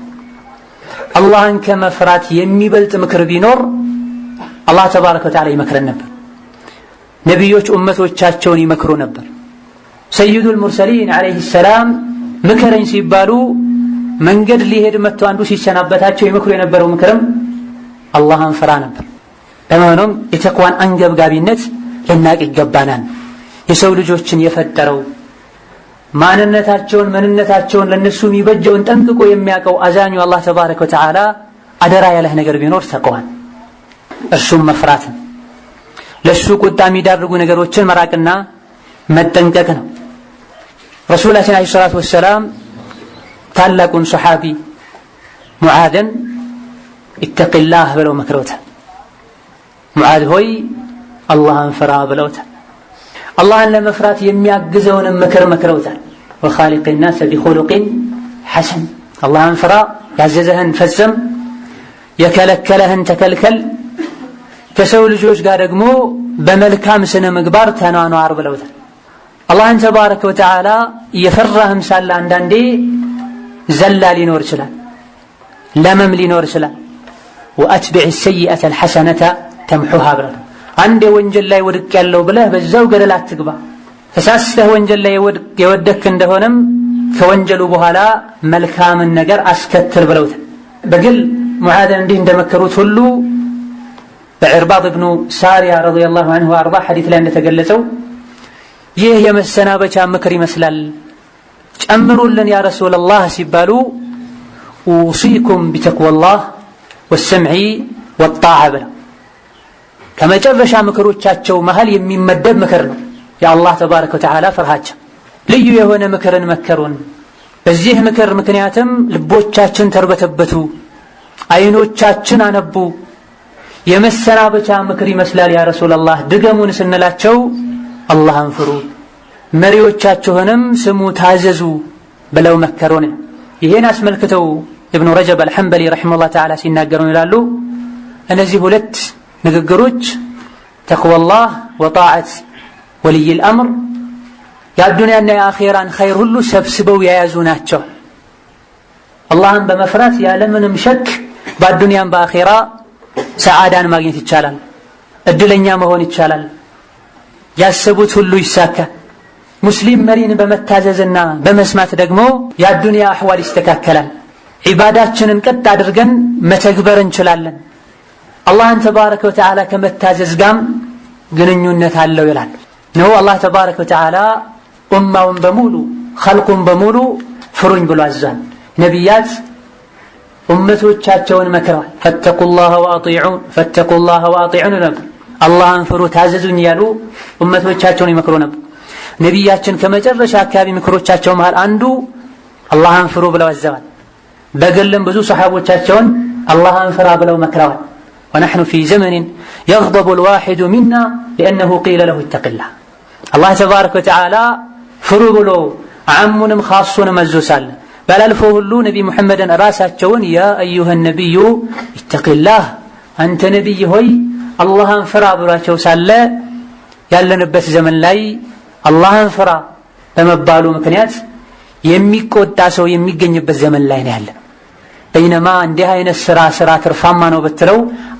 አላህን ከመፍራት የሚበልጥ ምክር ቢኖር አላህ ተባረከ ወተዓላ ይመክረን ነበር። ነቢዮች ኡመቶቻቸውን ይመክሩ ነበር። ሰይዱል ሙርሰሊን አለይሂ ሰላም ምከረኝ ሲባሉ መንገድ ሊሄድ መጥቶ አንዱ ሲሰናበታቸው ይመክሩ የነበረው ምክርም አላህን ፍራ ነበር። ለመሆኑም የተቅዋን አንገብጋቢነት ልናቅ ይገባናል። የሰው ልጆችን የፈጠረው ማንነታቸውን ምንነታቸውን ለነሱ የሚበጀውን ጠንቅቆ የሚያውቀው አዛኙ አላህ ተባረከ ወተዓላ አደራ ያለህ ነገር ቢኖር ተቅዋን እርሱም መፍራትን ለሱ ቁጣ የሚዳርጉ ነገሮችን መራቅና መጠንቀቅ ነው። ረሱላችን አለይሂ ሰላቱ ወሰላም ታላቁን ሱሐቢ ሙዓዝን ኢተቂላህ ብለው መክረውታል። ሙዓዝ ሆይ አላህን ፍራ ብለውታል። አላህን ለመፍራት የሚያግዘውን ምክር መክረውታል። ወኻሊቅ الناس بخلق حسن አላህን ፍራ፣ ያዘዘህን ፈጽም፣ የከለከለህን ተከልከል፣ ከሰው ልጆች ጋር ደግሞ በመልካም ስነ ምግባር ተኗኗር ብለውታል። አላህን ተባረከ ወተዓላ እየፈራህም ሳለ አንዳንዴ ዘላ ሊኖር ይችላል፣ ለመም ሊኖር ይችላል። ወአትቢዕ السيئة الحسنة تمحها ብለህ አንዴ ወንጀል ላይ ወድቅ ያለው ብለህ በዛው ገደል አትግባ። ተሳስተህ ወንጀል ላይ የወደክ እንደሆነም ከወንጀሉ በኋላ መልካምን ነገር አስከትል ብለውታል። በግል ሙዓዝን እንዲህ እንደመከሩት ሁሉ በዕርባድ ኢብኑ ሳሪያ ረዲየላሁ ዐንሁ ወአርዳ ሐዲስ ላይ እንደተገለጸው ይህ የመሰናበቻ ምክር ይመስላል። ጨምሩልን ያ ረሱላላህ ሲባሉ ኡሲኩም ቢተቅዋላህ ወሰምዒ ወጣዓ ብለው ከመጨረሻ ምክሮቻቸው መሃል የሚመደብ ምክር ነው። የአላህ ተባረከ ወተዓላ ፍርሃቻ ልዩ የሆነ ምክርን መከሩን። በዚህ ምክር ምክንያትም ልቦቻችን ተርበተበቱ፣ አይኖቻችን አነቡ። የመሰናበቻ ምክር ይመስላል ያ ረሱላላህ ድገሙን ስንላቸው አላህን ፍሩ፣ መሪዎቻችሁንም ስሙ፣ ታዘዙ ብለው መከሩን። ይሄን አስመልክተው ኢብኑ ረጀብ አልሐንበሊ ረሒመሁላህ ተዓላ ሲናገሩ ይላሉ እነዚህ ሁለት ንግግሮች ተቅዋላህ ወጣዓት ወልይል አምር የአዱንያና የአኼራን ኸይር ሁሉ ሰብስበው የያዙ ናቸው። አላህን በመፍራት ያለምንም ሸክ በአዱንያም በአኼራ ሰዓዳን ማግኘት ይቻላል፣ እድለኛ መሆን ይቻላል፣ ያሰቡት ሁሉ ይሳካል። ሙስሊም መሪን በመታዘዝና በመስማት ደግሞ የአዱንያ አሕዋል ይስተካከላል፣ ዒባዳችንን ቀጥ አድርገን መተግበር እንችላለን፣ አላህን ተባረከ ወተዓላ ከመታዘዝ ጋም ግንኙነት አለው ይላል ነው። አላህ ተባረከ ወተዓላ ኡማውን በሙሉ ኸልቁን በሙሉ ፍሩኝ ብሎ አዟል። ነቢያት ኡመቶቻቸውን መክረዋል። ፈተቁላህ ወአጢዑን ነበር። አላህን ፍሩ ታዘዙኝ ያሉ ኡመቶቻቸውን ይመክሩ ነበር። ነቢያችን ከመጨረሻ አካባቢ ምክሮቻቸው መሃል አንዱ አላህን ፍሩ ብለው አዘዋል። በግልም ብዙ ሰሓቦቻቸውን አላህን ፍራ ብለው መክረዋል። ونحن في زمن يغضب الواحد منا لأنه قيل له اتق الله الله تبارك وتعالى فرغلو عمንም خاصንም መዞሳል ባላልፈው ሁሉ ነቢ መሐመድን ራሳቸውን ያ አዩሃ ነብዩ ኢተቂላህ አንተ ነብይ ሆይ አላህን ፍራ ብሏቸው ሳለ ያለንበት ዘመን ላይ አላህን ፍራ በመባሉ ምክንያት የሚቆጣ ሰው የሚገኝበት ዘመን ላይ ነው ያለነው። በይነማ እንዲህ አይነት ስራ ትርፋማ ነው በትለው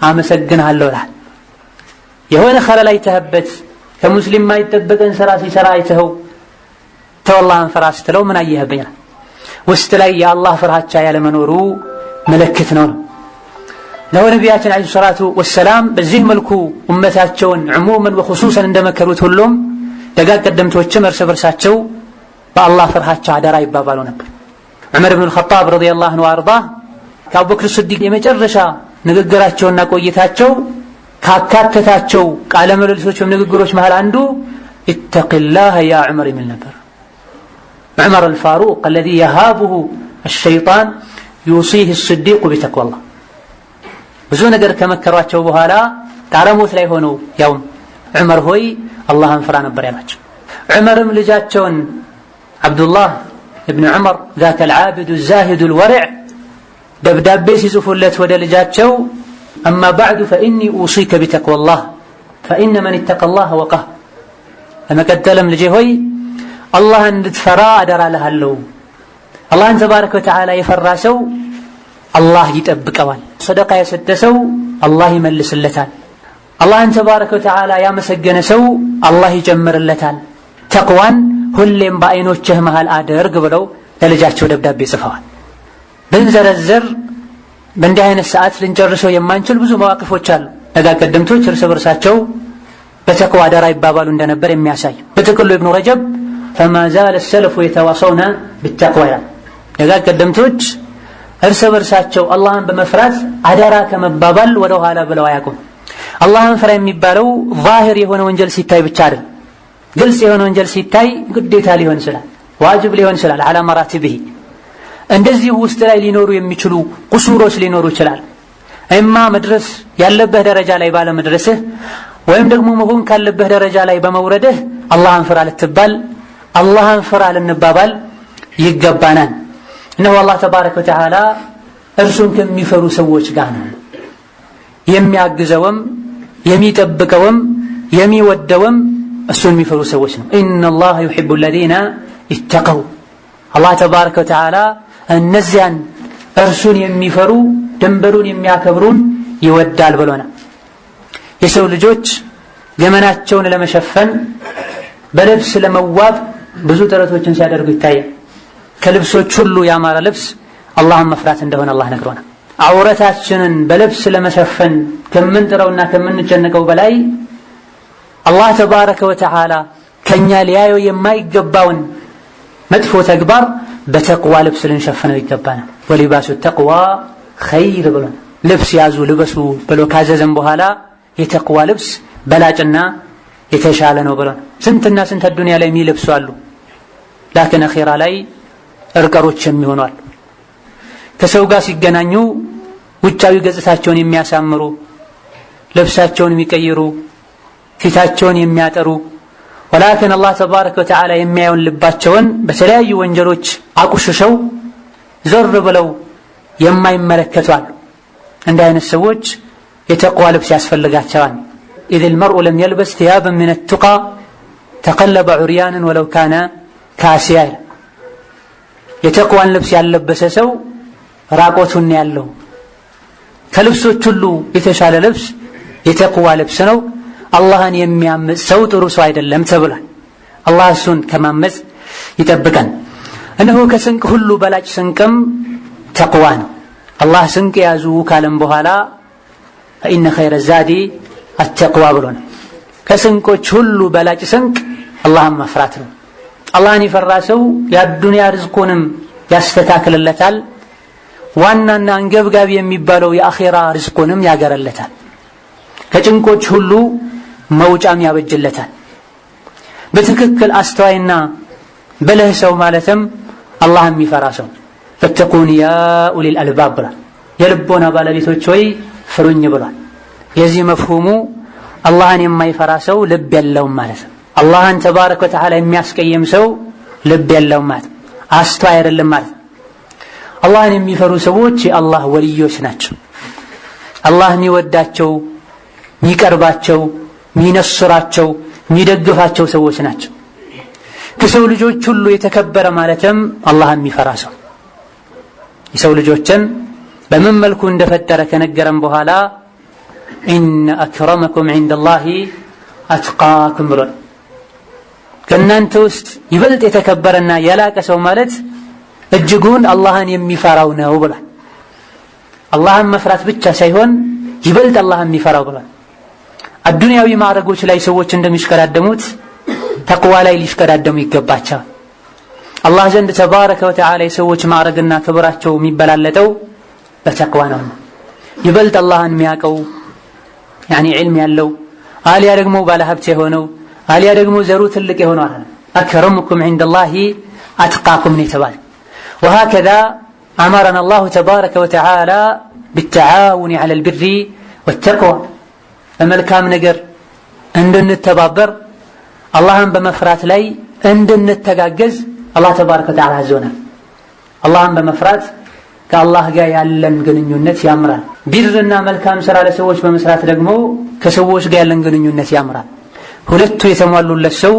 አመሰግናለሁ ይላል። የሆነ ኸለል አይተህበት ከሙስሊም ማይጠበቀን ስራ ሲሰራ አይተኸው ተወላህን ፍራ ስትለው ምን አየህብኝ ውስጥ ላይ የአላህ ፍርሃቻ ያለ መኖሩ ምልክት ነው። ነቢያችን አለይሂ ሰላቱ ወሰላም በዚህ መልኩ ኡመታቸውን ዑሙመን ወኹሱሰን እንደመከሩት ሁሉም ደጋግ ቀደምቶችም እርስ በርሳቸው በአላህ ፍርሃቻ አደራ ይባባሉ ነበር። ዑመር ኢብኑ አልኸጣብ ረዲየላሁ ዐንሁ ወአርዳ ከአቡበክር ሲዲቅ የመጨረሻ ንግግራቸውና ቆይታቸው ካካተታቸው ቃለ ምልልሶች ንግግሮች መሃል አንዱ ኢተቂላህ ያ ዑመር የሚል ነበር። ዑመር አልፋሩቅ الذي يهابه الشيطان يوصيه الصديق بتقوى الله ብዙ ነገር ከመከሯቸው በኋላ ጣረሞት ላይ ሆነው ያው ዑመር ሆይ አላህን ፍራ ነበር ያላቸው። ዑመርም ልጃቸውን አብዱላህ ኢብኑ ዑመር ذاك العابد الزاهد الورع ደብዳቤ ሲጽፉለት ወደ ልጃቸው أما بعد فإني أوصيك بتقوى الله فإن من اتقى الله وقاه ለመቀጠልም ልጄ ሆይ አላህን እንድትፈራ አደራ እልሃለሁ። አላህን ተባረከ ወተዓላ የፈራ ሰው አላህ ይጠብቀዋል። ሰደቃ የሰጠ ሰው አላህ ይመልስለታል። አላህን ተባረከ ወተዓላ ያመሰገነ ሰው አላህ ይጨምርለታል። ተቅዋን ሁሌም በአይኖችህ መሃል አድርግ ብለው ለልጃቸው ደብዳቤ ጽፈዋል። ብንዘረዘር በእንዲህ አይነት ሰዓት ልንጨርሰው የማንችል ብዙ መዋቅፎች አሉ። ደጋግ ቀደምቶች እርስ በርሳቸው በተቅዋ አደራ ይባባሉ እንደነበር የሚያሳይ በጥቅሉ ኢብኑ ረጀብ فما زال السلف يتواصون بالتقوى ደጋግ ቀደምቶች እርስ በርሳቸው አላህን በመፍራት አደራ ከመባባል ወደ ኋላ ብለው አያውቁም። አላህን ፍራ የሚባለው ዛሂር የሆነ ወንጀል ሲታይ ብቻ አይደል። ግልጽ የሆነ ወንጀል ሲታይ ግዴታ ሊሆን ይችላል፣ ዋጅብ ሊሆን ይችላል على مراتبه። እንደዚህ ውስጥ ላይ ሊኖሩ የሚችሉ ቁሱሮች ሊኖሩ ይችላል። እማ መድረስ ያለበት ደረጃ ላይ ባለ መድረስህ ወይም ደግሞ መሆን ካለበት ደረጃ ላይ በመውረድህ አላህን ፍራ ልትባል አላህን ፍራ ልንባባል ይገባናል። እነሆ አላህ ተባረከ ወተዓላ እርሱን ከሚፈሩ ሰዎች ጋር ነው የሚያግዘውም የሚጠብቀውም የሚወደውም እሱን የሚፈሩ ሰዎች ነው። ኢነላህ ዩሂቡ الذين اتقوا አላህ ተባረከ ወተዓላ እነዚያን እርሱን የሚፈሩ ድንበሩን የሚያከብሩን ይወዳል ብሎናል። የሰው ልጆች ገመናቸውን ለመሸፈን በልብስ ለመዋብ ብዙ ጥረቶችን ሲያደርጉ ይታያል። ከልብሶች ሁሉ ያማረ ልብስ አላህን መፍራት እንደሆነ አላህ ነግሮናል። አውረታችንን በልብስ ለመሸፈን ከምንጥረውና ከምንጨነቀው በላይ አላህ ተባረከ ወተዓላ ከኛ ሊያየው የማይገባውን መጥፎ ተግባር በተቅዋ ልብስ ልንሸፍነው ይገባናል። ወሊባሱ ተቅዋ ኸይር ብሎናል። ልብስ ያዙ ልበሱ ብሎ ካዘዘን በኋላ የተቅዋ ልብስ በላጭና የተሻለ ነው ብሎናል። ስንትና ስንት ዱንያ ላይ የሚለብሱ አሉ፣ ላኪን አኺራ ላይ እርቀሮች የሚሆኑ አሉ። ከሰው ጋር ሲገናኙ ውጫዊ ገጽታቸውን የሚያሳምሩ፣ ልብሳቸውን የሚቀይሩ፣ ፊታቸውን የሚያጠሩ፣ ወላኪን አላህ ተባረከ ወተዓላ የሚያየውን ልባቸውን በተለያዩ ወንጀሎች አቁሽሸው ዞር ብለው የማይመለከቱ አሉ። እንዲህ አይነት ሰዎች የተቅዋ ልብስ ያስፈልጋቸዋል። إذ المرء لم يلبس ثيابا من التقى تقلب عريانا ولو كان كاسيا የተቅዋን ልብስ ያለበሰ ሰው ራቆቱን ያለው ከልብሶች ሁሉ የተሻለ ልብስ የተቅዋ ልብስ ነው። አላህን የሚያምጽ ሰው ጥሩ ሰው አይደለም ተብሏል። አላህ እሱን ከማመጽ ይጠብቀን። እነሆ ከስንቅ ሁሉ በላጭ ስንቅም ተቅዋ ነው። አላህ ስንቅ ያዙ ካለም በኋላ فإن خير الزاد التقوى ብሎና ከስንቆች ሁሉ በላጭ ስንቅ አላህን መፍራት ነው። አላህን የፈራ ሰው የዱንያ ርዝቁንም ያስተካክልለታል፣ ዋናና አንገብጋቢ የሚባለው የአኺራ ርዝቁንም ያገረለታል፣ ከጭንቆች ሁሉ መውጫም ያበጅለታል። በትክክል አስተዋይና ብልህ ሰው ማለትም አላህን የሚፈራ ሰው ፈተቁን ያ ኡሊል አልባብ ብሏል። የልቦና ባለቤቶች ሆይ ፍሩኝ ብሏል። የዚህ መፍሁሙ አላህን የማይፈራ ሰው ልብ የለውም ማለት ነው። አላህን ተባረከ ወተዓላ የሚያስቀይም ሰው ልብ የለውም ማለት ነው። አስተዋይ አይደለም ማለት ነው። አላህን የሚፈሩ ሰዎች የአላህ ወልዮች ናቸው። አላህ የሚወዳቸው፣ የሚቀርባቸው፣ የሚነስራቸው፣ የሚደግፋቸው ሰዎች ናቸው። ከሰው ልጆች ሁሉ የተከበረ ማለትም አላህን የሚፈራ ሰው። የሰው ልጆችን በምን መልኩ እንደፈጠረ ከነገረን በኋላ ኢነ አክረመኩም ዒንደላሂ አትቃኩም ብሏል። ከእናንተ ውስጥ ይበልጥ የተከበረና የላቀ ሰው ማለት እጅጉን አላህን የሚፈራው ነው ብሏል። አላህን መፍራት ብቻ ሳይሆን ይበልጥ አላህን የሚፈራው ብሏል። አዱንያዊ ማዕረጎች ላይ ሰዎች እንደሚሽከዳደሙት ተቅዋ ላይ ሊሽከዳደሙ ይገባቸዋል። አላህ ዘንድ ተባረከ ወተዓላ የሰዎች ማዕረግና ክብራቸው የሚበላለጠው በተቅዋ ነው። ይበልጥ አላህን የሚያውቀው ዒልም ያለው አልያ ደግሞ ባለሀብት የሆነው አልያ ደግሞ ዘሩ ትልቅ የሆነው አለ አክረሙኩም ዒንደላሂ አትቃኩም ነው የተባለ። ወሀከዛ አመረና አላሁ ተባረከ ወተዓላ ቢተዓውኒ ዐለል ቢሪ ወተቅዋ፣ በመልካም ነገር እንድንተባበር አላህን በመፍራት ላይ እንድንተጋገዝ አላህ ተባረከ ወተዓላ አዞናል። አላህን በመፍራት ከአላህ ጋር ያለን ግንኙነት ያምራል። ቢርና መልካም ስራ ለሰዎች በመስራት ደግሞ ከሰዎች ጋር ያለን ግንኙነት ያምራል። ሁለቱ የተሟሉለት ሰው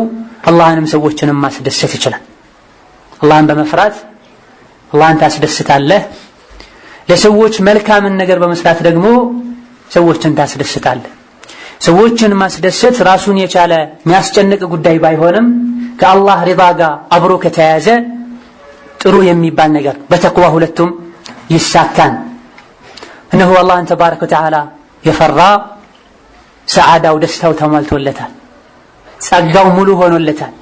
አላህንም ሰዎችንም ማስደሰት ይችላል። አላህን በመፍራት አላህን ታስደስታለህ። ለሰዎች መልካምን ነገር በመስራት ደግሞ ሰዎችን ታስደስታለህ። ሰዎችን ማስደሰት ራሱን የቻለ የሚያስጨንቅ ጉዳይ ባይሆንም ከአላህ ሪዳ ጋር አብሮ ከተያያዘ ጥሩ የሚባል ነገር በተቅዋ ሁለቱም ይሳካን። እነሆ አላህን ተባረከ ወተዓላ የፈራ ሰዓዳው ደስታው ተሟልቶለታል፣ ጸጋው ሙሉ ሆኖለታል።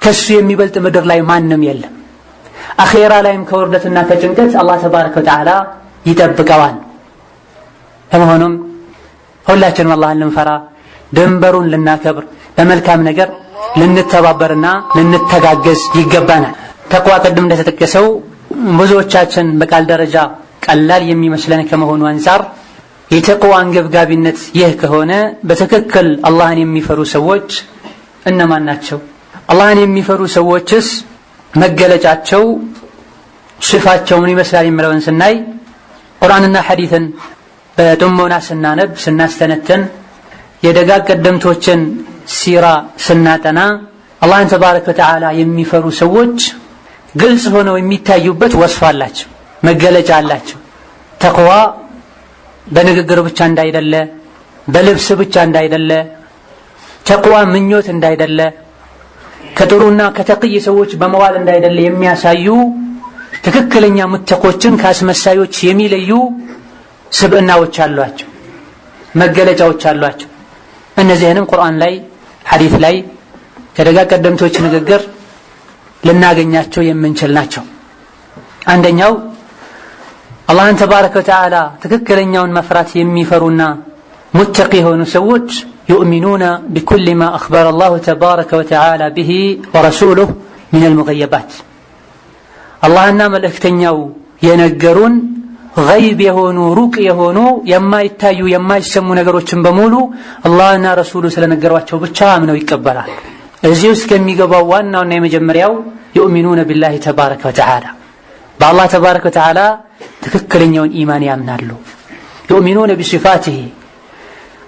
ከሱ የሚበልጥ ምድር ላይ ማንም የለም። አኼራ ላይም ከውርደትና ከጭንቀት አላህ ተባረከ ወተዓላ ይጠብቀዋል። በመሆኑም ሁላችንም አላህን ልንፈራ፣ ድንበሩን ልናከብር፣ በመልካም ነገር ልንተባበርና ልንተጋገዝ ይገባናል። ተቅዋ ቅድም እንደተጠቀሰው ብዙዎቻችን በቃል ደረጃ ቀላል የሚመስለን ከመሆኑ አንፃር የተቅዋ አንገብጋቢነት ይህ ከሆነ በትክክል አላህን የሚፈሩ ሰዎች እነማን ናቸው? አላህን የሚፈሩ ሰዎችስ መገለጫቸው ሽፋቸው ምን ይመስላል የሚለውን ስናይ ቁርአንና ሐዲስን በጥሞና ስናነብ ስናስተነትን የደጋግ ቀደምቶችን ሲራ ስናጠና አላህን ተባረከ ወተዓላ የሚፈሩ ሰዎች ግልጽ ሆነው የሚታዩበት ወስፍ አላቸው፣ መገለጫ አላቸው። ተቅዋ በንግግር ብቻ እንዳይደለ፣ በልብስ ብቻ እንዳይደለ፣ ተቅዋ ምኞት እንዳይደለ፣ ከጥሩና ከተቅይ ሰዎች በመዋል እንዳይደለ የሚያሳዩ ትክክለኛ ሙተቆችን ከአስመሳዮች የሚለዩ ስብዕናዎች አሏቸው፣ መገለጫዎች አሏቸው። እነዚህንም ቁርአን ላይ ሐዲስ ላይ ከደጋግ ቀደምቶች ንግግር ልናገኛቸው የምንችል ናቸው። አንደኛው አላህን ተባረከ ወተዓላ ትክክለኛውን መፍራት የሚፈሩና ሙተቂ የሆኑ ሰዎች ዩእሚኑነ ቢኩሊ ማ አኽበረ አላሁ ተባረከ ወተዓላ ቢሂ ወረሱሉሁ ሚነል ሙገየባት፣ አላህና መልእክተኛው የነገሩን ገይብ የሆኑ ሩቅ የሆኑ የማይታዩ የማይሰሙ ነገሮችን በሙሉ አላህና ረሱሉ ስለነገሯቸው ብቻ አምነው ይቀበላል። እዚህ ውስጥ ከሚገባው ዋናውና የመጀመሪያው ዩእሚኑነ ቢላሂ ተባረከ ወተዓላ፣ በአላህ ተባረከ ወተዓላ ትክክለኛውን ኢማን ያምናሉ። ዩእሚኑነ ቢሲፋቲሂ፣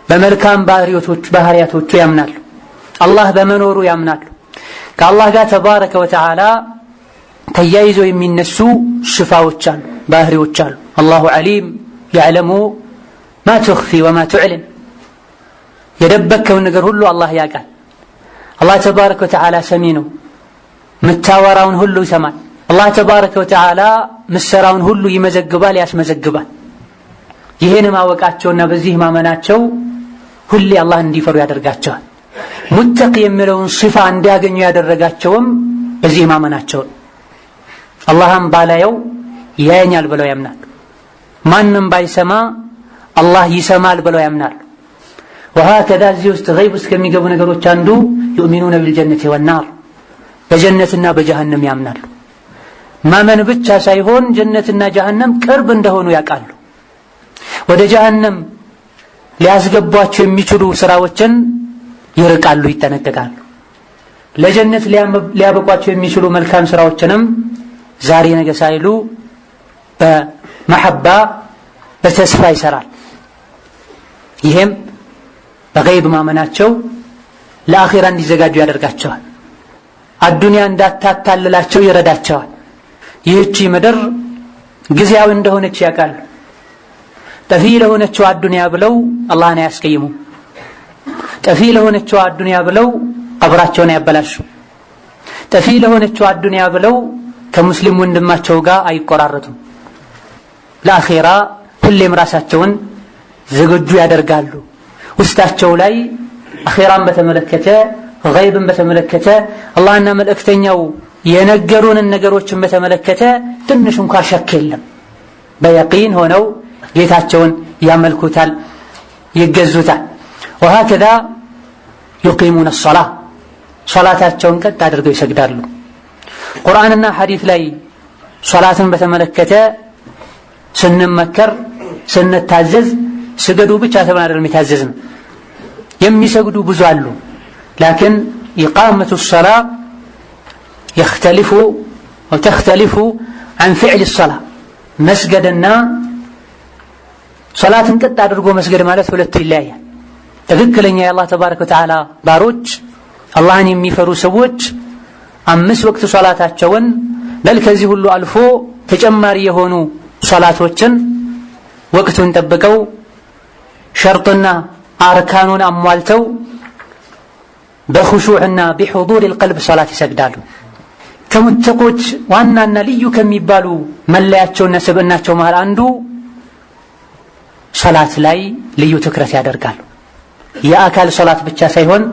በመልካም ባህሪያቶቹ ያምናሉ። አላህ በመኖሩ ያምናሉ። ከአላህ ጋር ተባረከ ወተዓላ ተያይዘው የሚነሱ ሽፋዎች አሉ፣ ባህሪዎች አሉ። አላሁ ዓሊም ያዕለሙ ማ ትኽፊ ወማ ትዕሊን፣ የደበከውን ነገር ሁሉ አላህ ያውቃል። አላህ ተባረከ ወተዓላ ሰሚ ነው፣ ምታወራውን ሁሉ ይሰማል። አላህ ተባረከ ወተዓላ ምሰራውን ሁሉ ይመዘግባል፣ ያስመዘግባል። ይህን ማወቃቸውና በዚህ ማመናቸው ሁሌ አላህ እንዲፈሩ ያደርጋቸዋል። ሙተቂ የሚለውን ሲፋ እንዲያገኙ ያደረጋቸውም በዚህ ማመናቸው። አላህም ባላየው ያየኛል ብለው ያምናል። ማንም ባይሰማ አላህ ይሰማል ብለው ያምናል። ወሀከዛ እዚህ ውስጥ ገይብ ውስጥ ከሚገቡ ነገሮች አንዱ ዩእሚኑነ ቢልጀነቲ ወናር፣ በጀነትና በጀሃነም ያምናሉ። ማመን ብቻ ሳይሆን ጀነትና ጀሃነም ቅርብ እንደሆኑ ያውቃሉ። ወደ ጀሃነም ሊያስገቧቸው የሚችሉ ስራዎችን ይርቃሉ፣ ይጠነቀቃሉ። ለጀነት ሊያበቋቸው የሚችሉ መልካም ስራዎችንም ዛሬ ነገ ሳይሉ በመሐባ በተስፋ ይሰራል። ይሄም በገይብ ማመናቸው ለአኺራ እንዲዘጋጁ ያደርጋቸዋል። አዱንያ እንዳታታልላቸው ይረዳቸዋል። ይህቺ ምድር ጊዜያዊ እንደሆነች ያውቃሉ። ጠፊ ለሆነችው አዱንያ ብለው አላህን አያስቀይሙ። ጠፊ ለሆነችው አዱንያ ብለው ቀብራቸውን ያበላሹ። ጠፊ ለሆነችው አዱንያ ብለው ከሙስሊም ወንድማቸው ጋር አይቆራረጡም። ለአኺራ ሁሌም ራሳቸውን ዝግጁ ያደርጋሉ። ውስጣቸው ላይ አኺራን በተመለከተ ገይብን በተመለከተ አላህና መልእክተኛው የነገሩንን ነገሮችን በተመለከተ ትንሽ እንኳን ሸክ የለም። በየቂን ሆነው ጌታቸውን ያመልኩታል፣ ይገዙታል። ወሀከዛ ዩቂሙነ ሶላህ ሶላታቸውን ቀጥ አድርገው ይሰግዳሉ። ቁርአንና ሐዲስ ላይ ሶላትን በተመለከተ ስንመከር ስንታዘዝ ስገዱ ብቻ ተብለን አይደለም የታዘዝነው። የሚሰግዱ ብዙ አሉ። ላኪን ኢቃመቱ ሶላህ ተኽተሊፉ ዐን ፊዕል ሶላህ መስገድና ሶላትን ቀጥ አድርጎ መስገድ ማለት ሁለቱ ይለያያል። ትክክለኛ የአላህ ተባረከ ወተዓላ ባሮች አላህን የሚፈሩ ሰዎች 5 ወቅት ሶላታቸውን በል ከዚህ ሁሉ አልፎ ተጨማሪ የሆኑ ሶላቶችን ወቅቱን ጠብቀው ሸርጥና አርካኑን አሟልተው በኹሹዕና ቢሑዱር ልቀልብ ሶላት ይሰግዳሉ። ከሙተቆች ዋናና ልዩ ከሚባሉ መለያቸውና ስብዕናቸው መሃል አንዱ ሶላት ላይ ልዩ ትኩረት ያደርጋሉ። የአካል ሶላት ብቻ ሳይሆን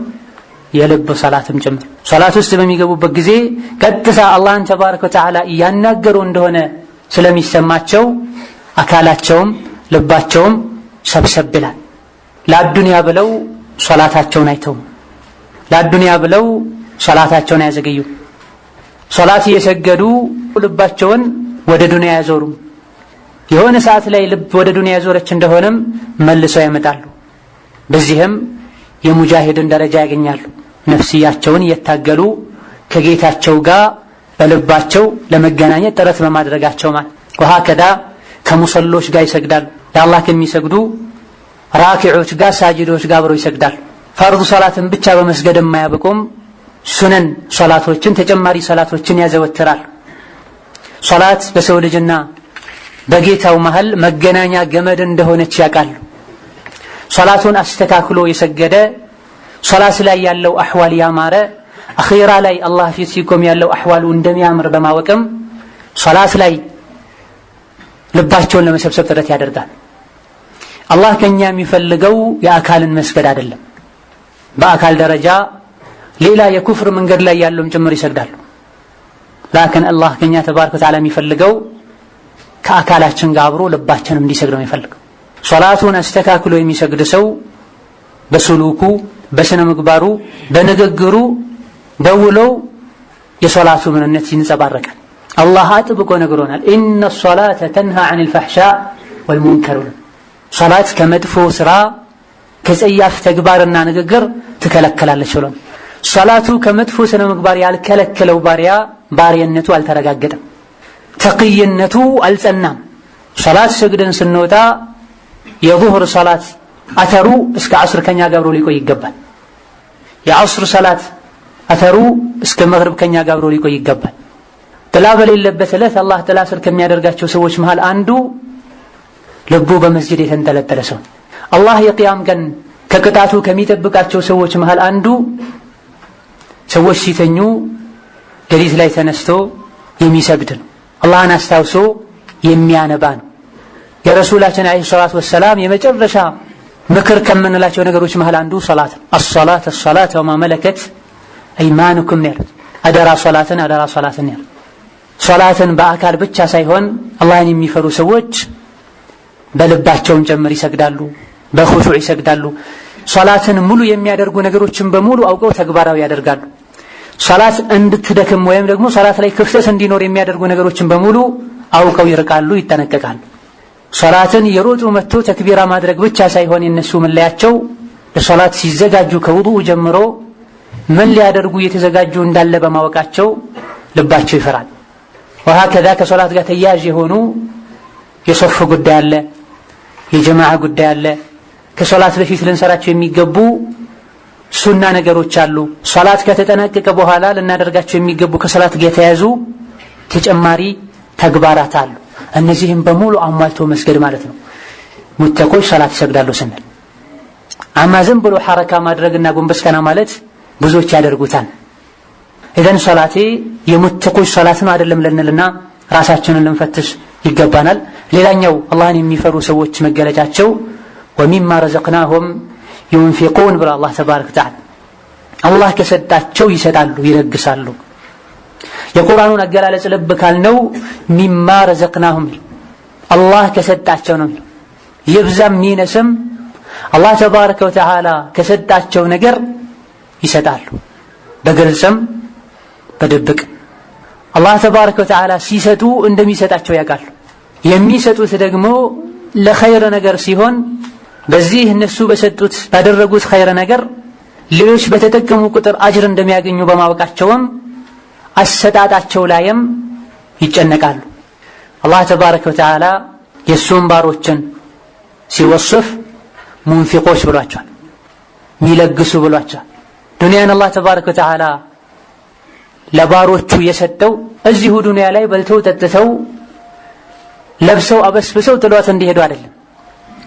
የልብ ሶላትም ጭምር። ሶላት ውስጥ በሚገቡበት ጊዜ ቀጥታ አላህን ተባረከ ወተዓላ እያናገሩ እንደሆነ ስለሚሰማቸው አካላቸውም ልባቸውም ሰብሰብ ይላል። ለአዱንያ ብለው ሶላታቸውን አይተውም። ለአዱንያ ብለው ሶላታቸውን አያዘገዩ። ሶላት እየሰገዱ ልባቸውን ወደ ዱንያ ያዞሩም። የሆነ ሰዓት ላይ ልብ ወደ ዱንያ ያዞረች እንደሆነም መልሰው ያመጣሉ። በዚህም የሙጃሂድን ደረጃ ያገኛሉ። ነፍስያቸውን እየታገሉ ከጌታቸው ጋር በልባቸው ለመገናኘት ጥረት በማድረጋቸው ማለት ወሀከዛ ከሙሰሎች ጋር ይሰግዳሉ። ለአላህ ከሚሰግዱ ራኪዖች ጋር ሳጅዶች ጋር አብረው ይሰግዳሉ። ፈርዱ ሶላትን ብቻ በመስገድ የማያበቁም ሱነን ሶላቶችን ተጨማሪ ሶላቶችን ያዘወትራል። ሶላት በሰው ልጅና በጌታው መሃል መገናኛ ገመድ እንደሆነች ያውቃሉ። ሶላቱን አስተካክሎ የሰገደ ሶላት ላይ ያለው አህዋል ያማረ አኺራ ላይ አላህ ፊት ሲቆም ያለው አህዋሉ እንደሚያምር በማወቅም ሶላት ላይ ልባቸውን ለመሰብሰብ ጥረት ያደርጋል። አላህ ከኛ የሚፈልገው የአካልን መስገድ አይደለም። በአካል ደረጃ ሌላ የኩፍር መንገድ ላይ ያለውም ጭምር ይሰግዳሉ። ላኪን አላህ ከኛ ተባረከ ወተዓላ የሚፈልገው ከአካላችን ጋር አብሮ ልባችንም እንዲሰግድ ነው የሚፈልገው። ሶላቱን አስተካክሎ የሚሰግድ ሰው በስሉኩ በስነ ምግባሩ በንግግሩ በውለው የሶላቱ ምንነት ይንጸባረቃል። አላህ አጥብቆ ነግሮናል። ኢነ ሶላተ ተንሃ ዐኒል ፈሕሻእ ወልሙንከር። ሶላት ከመጥፎ ስራ ከጸያፍ ተግባርና ንግግር ትከለከላለች ብሎ ሶላቱ ከመጥፎ ስነ ምግባር ያልከለከለው ባሪያነቱ አልተረጋገጠም፣ ተቅይነቱ አልጸናም። ሶላት ሰግደን ስንወጣ የዙህር ሶላት አተሩ እስከ ዐስር ከኛ ጋር አብሮ ሊቆይ ይገባል። የዐስር ሶላት አተሩ እስከ መግሪብ ከኛ ጋር አብሮ ሊቆይ ይገባል። ጥላ በሌለበት ዕለት አላህ ጥላ ስር ከሚያደርጋቸው ሰዎች መሃል አንዱ ልቡ በመስጂድ የተንጠለጠለ ሰው። አላህ የቂያም ቀን ከቅጣቱ ከሚጠብቃቸው ሰዎች መሃል አንዱ ሰዎች ሲተኙ ሌሊት ላይ ተነስቶ የሚሰግድ ነው። አላህን አስታውሶ የሚያነባ ነው። የረሱላችን ዓለይሂ ሰላቱ ወሰላም የመጨረሻ ምክር ከምንላቸው ነገሮች መሃል አንዱ ሶላት ነው። አሶላት ወማ መለከት አይማኑኩም ነው። አደራ ሶላትን ነው። ሶላትን በአካል ብቻ ሳይሆን አላህን የሚፈሩ ሰዎች በልባቸውም ጭምር ይሰግዳሉ፣ በኹሹዕ ይሰግዳሉ። ሶላትን ሙሉ የሚያደርጉ ነገሮችን በሙሉ አውቀው ተግባራዊ ያደርጋሉ። ሶላት እንድትደክም ወይም ደግሞ ሶላት ላይ ክፍተት እንዲኖር የሚያደርጉ ነገሮችን በሙሉ አውቀው ይርቃሉ፣ ይጠነቀቃሉ። ሶላትን የሮጡ መጥቶ ተክቢራ ማድረግ ብቻ ሳይሆን የነሱ መለያቸው ለሶላት ሲዘጋጁ ከውዱእ ጀምሮ ምን ሊያደርጉ እየተዘጋጁ እንዳለ በማወቃቸው ልባቸው ይፈራል። ወሀከዛ ከሶላት ጋር ተያያዥ የሆኑ የሶፍ ጉዳይ አለ፣ የጀማዓ ጉዳይ አለ። ከሶላት በፊት ልንሰራቸው የሚገቡ ሱና ነገሮች አሉ። ሶላት ከተጠናቀቀ በኋላ ልናደርጋቸው የሚገቡ ከሶላት ጋር የተያያዙ ተጨማሪ ተግባራት አሉ። እነዚህም በሙሉ አሟልቶ መስገድ ማለት ነው። ሙተቆች ሶላት ይሰግዳሉ ስንል አማ ዝም ብሎ ሐረካ ማድረግና ጎንበስ ቀና ማለት ብዙዎች ያደርጉታል። ኢዘን ሶላቴ የሙተቆች ሶላት ነው አይደለም ልንልና ራሳችንን ልንፈትሽ ይገባናል። ሌላኛው አላህን የሚፈሩ ሰዎች መገለጫቸው ወሚማ ረዘቅናሁም ዩንፊቁን ብሎ አላህ ተባረከ ወተዓላ አላህ ከሰጣቸው ይሰጣሉ፣ ይለግሳሉ። የቁርአኑን አገላለጽ ልብ ካልነው ሚማ ረዘቅናሁም አላህ ከሰጣቸው ነው። ይብዛም ይነስም አላህ ተባረከ ወተዓላ ከሰጣቸው ነገር ይሰጣሉ፣ በግልጽም በድብቅ። አላህ ተባረከ ወተዓላ ሲሰጡ እንደሚሰጣቸው ያውቃሉ። የሚሰጡት ደግሞ ለኸይር ነገር ሲሆን በዚህ እነሱ በሰጡት ባደረጉት ኸይር ነገር ሌሎች በተጠቀሙ ቁጥር አጅር እንደሚያገኙ በማወቃቸውም አሰጣጣቸው ላይም ይጨነቃሉ። አላህ ተባረከ ወተዓላ የእሱን ባሮችን ሲወስፍ ሙንፊቆች ብሏቸዋል፣ ሚለግሱ ብሏቸዋል። ዱንያን አላህ ተባረከ ወተዓላ ለባሮቹ የሰጠው እዚሁ ዱንያ ላይ በልተው ጠጥተው ለብሰው አበስብሰው ጥሏት እንዲሄዱ አይደለም።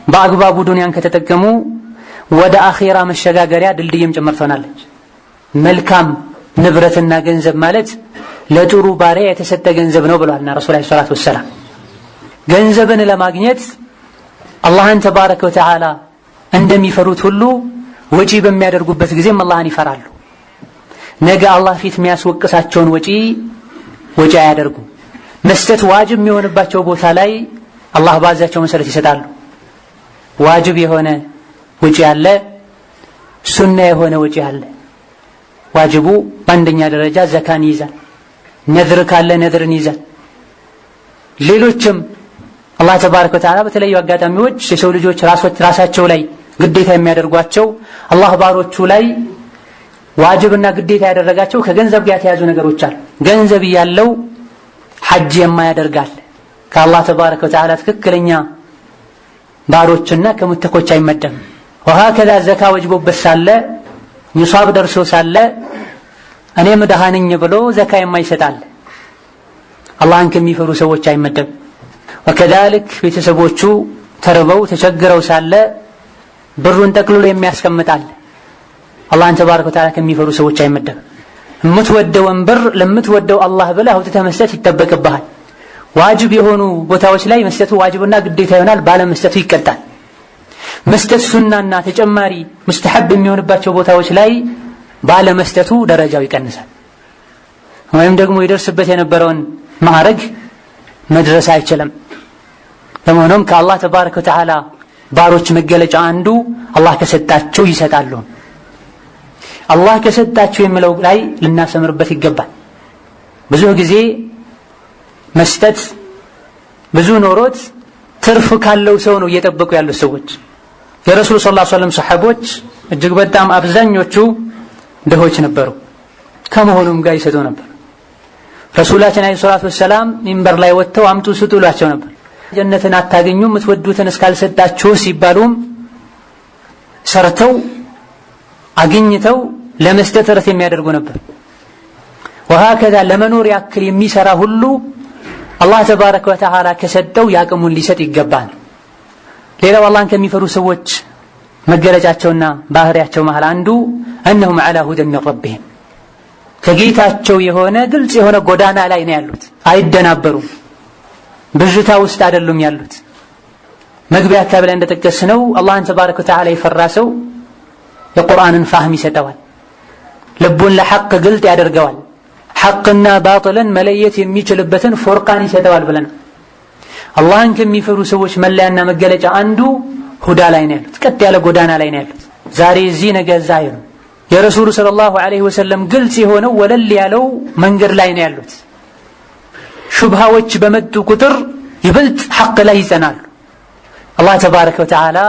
በአግባቡ ዱንያን ከተጠቀሙ ወደ አኺራ መሸጋገሪያ ድልድይም ጭምር ትሆናለች። መልካም ንብረትና ገንዘብ ማለት ለጥሩ ባሪያ የተሰጠ ገንዘብ ነው ብለዋልና ረሱል ሰለላሁ ዐለይሂ ወሰለም። ገንዘብን ለማግኘት አላህን ተባረከ ወተዓላ እንደሚፈሩት ሁሉ ወጪ በሚያደርጉበት ጊዜም አላህን ይፈራሉ። ነገ አላህ ፊት የሚያስወቅሳቸውን ወጪ አያደርጉም። መስጠት ዋጅብ የሚሆንባቸው ቦታ ላይ አላህ ባዛቸው መሰረት ይሰጣሉ። ዋጅብ የሆነ ወጪ አለ፣ ሱና የሆነ ወጪ አለ። ዋጅቡ በአንደኛ ደረጃ ዘካን ይይዛል። ነዝር ካለ ነዝርን ይይዛል። ሌሎችም አላህ ተባረከ ወተዓላ በተለያዩ አጋጣሚዎች የሰው ልጆች ራሳቸው ላይ ግዴታ የሚያደርጓቸው አላህ ባሮቹ ላይ ዋጅብና ግዴታ ያደረጋቸው ከገንዘብ ጋር የተያዙ ነገሮች አሉ። ገንዘብ ያለው ሐጅ የማያደርጋል ከአላህ ተባረከ ወተዓላ ትክክለኛ ባሮችና ከሙተቆች አይመደም። ወሀከዛ ዘካ ወጅቦበት ሳለ ኒሷብ ደርሶ ሳለ እኔም ደሃ ነኝ ብሎ ዘካ የማይሰጣል አላህን ከሚፈሩ ሰዎች አይመደም። ወከዛልክ ቤተሰቦቹ ተርበው ተቸግረው ሳለ ብሩን ጠቅልሎ የሚያስቀምጣል አላህን ተባረከ ወተዓላ ከሚፈሩ ሰዎች አይመደም። የምትወደውን ብር ለምትወደው አላህ ብለህ አውጥተህ መስጠት ይጠበቅብሃል። ዋጅብ የሆኑ ቦታዎች ላይ መስጠቱ ዋጅብና ግዴታ ይሆናል፣ ባለመስጠቱ ይቀጣል። መስጠት ሱናና ተጨማሪ ሙስተሐብ የሚሆንባቸው ቦታዎች ላይ ባለመስጠቱ ደረጃው ይቀንሳል፣ ወይም ደግሞ ይደርስበት የነበረውን ማዕረግ መድረስ አይችልም። በመሆኑም ከአላህ ተባረከ ወተዓላ ባሮች መገለጫ አንዱ አላህ ከሰጣቸው ይሰጣሉ። አላህ ከሰጣቸው የሚለው ላይ ልናሰምርበት ይገባል። ብዙ ጊዜ መስጠት ብዙ ኖሮት ትርፍ ካለው ሰው ነው እየጠበቁ ያሉት ሰዎች። የረሱል ሰለላሁ ዐለይሂ ወሰለም ሰሐቦች እጅግ በጣም አብዛኞቹ ድሆች ነበሩ፣ ከመሆኑም ጋር ይሰጡ ነበር። ረሱላችን አለይሂ ሰላቱ ወሰላም ሚንበር ላይ ወጥተው አምጡ ስጡ ይሏቸው ነበር። ጀነትን አታገኙም የምትወዱትን እስካልሰጣችሁ ሲባሉም ሰርተው አግኝተው ለመስጠት ጥረት የሚያደርጉ ነበር። ወሀከዛ ለመኖር ያክል የሚሰራ ሁሉ አላህ ተባረከ ወተዓላ ከሰጠው ያቅሙን ሊሰጥ ይገባል። ሌላው አላህን ከሚፈሩ ሰዎች መገለጫቸውና ባህሪያቸው መሃል አንዱ እነሁም ዐላ ሁደን ሚን ረቢሂም ከጌታቸው የሆነ ግልጽ የሆነ ጎዳና ላይ ነው ያሉት። አይደናበሩም፣ ብዥታ ውስጥ አይደሉም ያሉት። መግቢያ አካባቢ ላይ እንደጠቀስነው አላህን ተባረከ ወተዓላ የፈራ ሰው የቁርአንን ፋህም ይሰጠዋል፣ ልቡን ለሐቅ ግልጥ ያደርገዋል፣ ሐቅና ባጥልን መለየት የሚችልበትን ፎርቃን ይሰጠዋል ብለን አላህን ከሚፈሩ ሰዎች መለያና መገለጫ አንዱ ሁዳ ላይ ነው ያሉት፣ ቀጥ ያለ ጎዳና ላይ ነው ያሉት። ዛሬ እዚህ ነገ እዛ አይሉ። የረሱሉ ሰለላሁ ዐለይሂ ወሰለም ግልጽ የሆነው ወለል ያለው መንገድ ላይ ነው ያሉት። ሹብሃዎች በመጡ ቁጥር ይበልጥ ሐቅ ላይ ይጸናሉ። አላህ ተባረከ ወተዓላ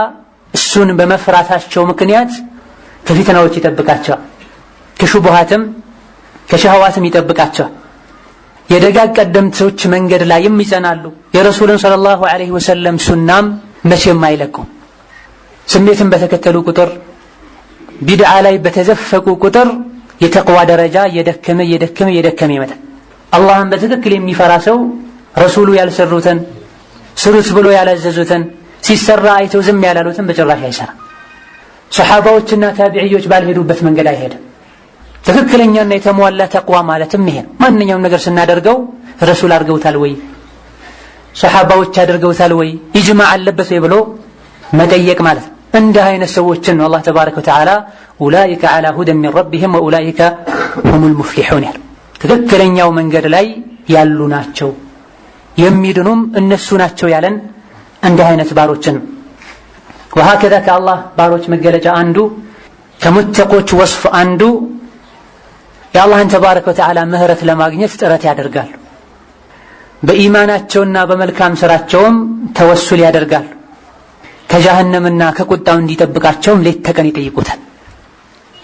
እሱን በመፍራታቸው ምክንያት ከፊትናዎች ይጠብቃቸዋል፣ ከሹቡሃትም ከሸህዋትም ይጠብቃቸዋል። የደጋግ ቀደምቶች መንገድ ላይ ይጸናሉ። የረሱልን ሰለላሁ ዐለይሂ ወሰለም ሱናም መቼም አይለቁም። ስሜትን በተከተሉ ቁጥር ቢድዓ ላይ በተዘፈቁ ቁጥር የተቅዋ ደረጃ የደከመ ይመጣል። አላህን በትክክል የሚፈራ ሰው ረሱሉ ያልሰሩትን ስሩት ብሎ ያላዘዙትን ሲሰራ አይተው ዝም ያላሉትን በጭራሽ አይሰራ። ሱሐባዎችና ታቢዒዎች ባልሄዱበት መንገድ አይሄድም። ትክክለኛና የተሟላ ተቅዋ ማለትም ይሄ ነው። ማንኛውም ነገር ስናደርገው ረሱል አድርገውታል ወይ፣ ሱሐባዎች አድርገውታል ወይ፣ ኢጅማዕ አለበት ወይ ብሎ መጠየቅ ማለት ነው። እንደ አይነት ሰዎችን ነው አላህ ተባረከ ወተዓላ ኡላኢከ ዐላ ሁደን ሚን ረቢሂም ወኡላኢከ ሁሙል ሙፍሊሑን ያለው። ትክክለኛው መንገድ ላይ ያሉ ናቸው የሚድኑም እነሱ ናቸው ያለን እንደ አይነት ባሮችን። ወሀከዛ ከአላህ ባሮች መገለጫ አንዱ ከሙተቆች ወስፍ አንዱ የአላህን ተባረከ ወተዓላ ምህረት ለማግኘት ጥረት ያደርጋሉ። በኢማናቸውና በመልካም ስራቸውም ተወሱል ያደርጋሉ። ከጀሃነምና ከቁጣው እንዲጠብቃቸውም ሌት ተቀን ይጠይቁታል።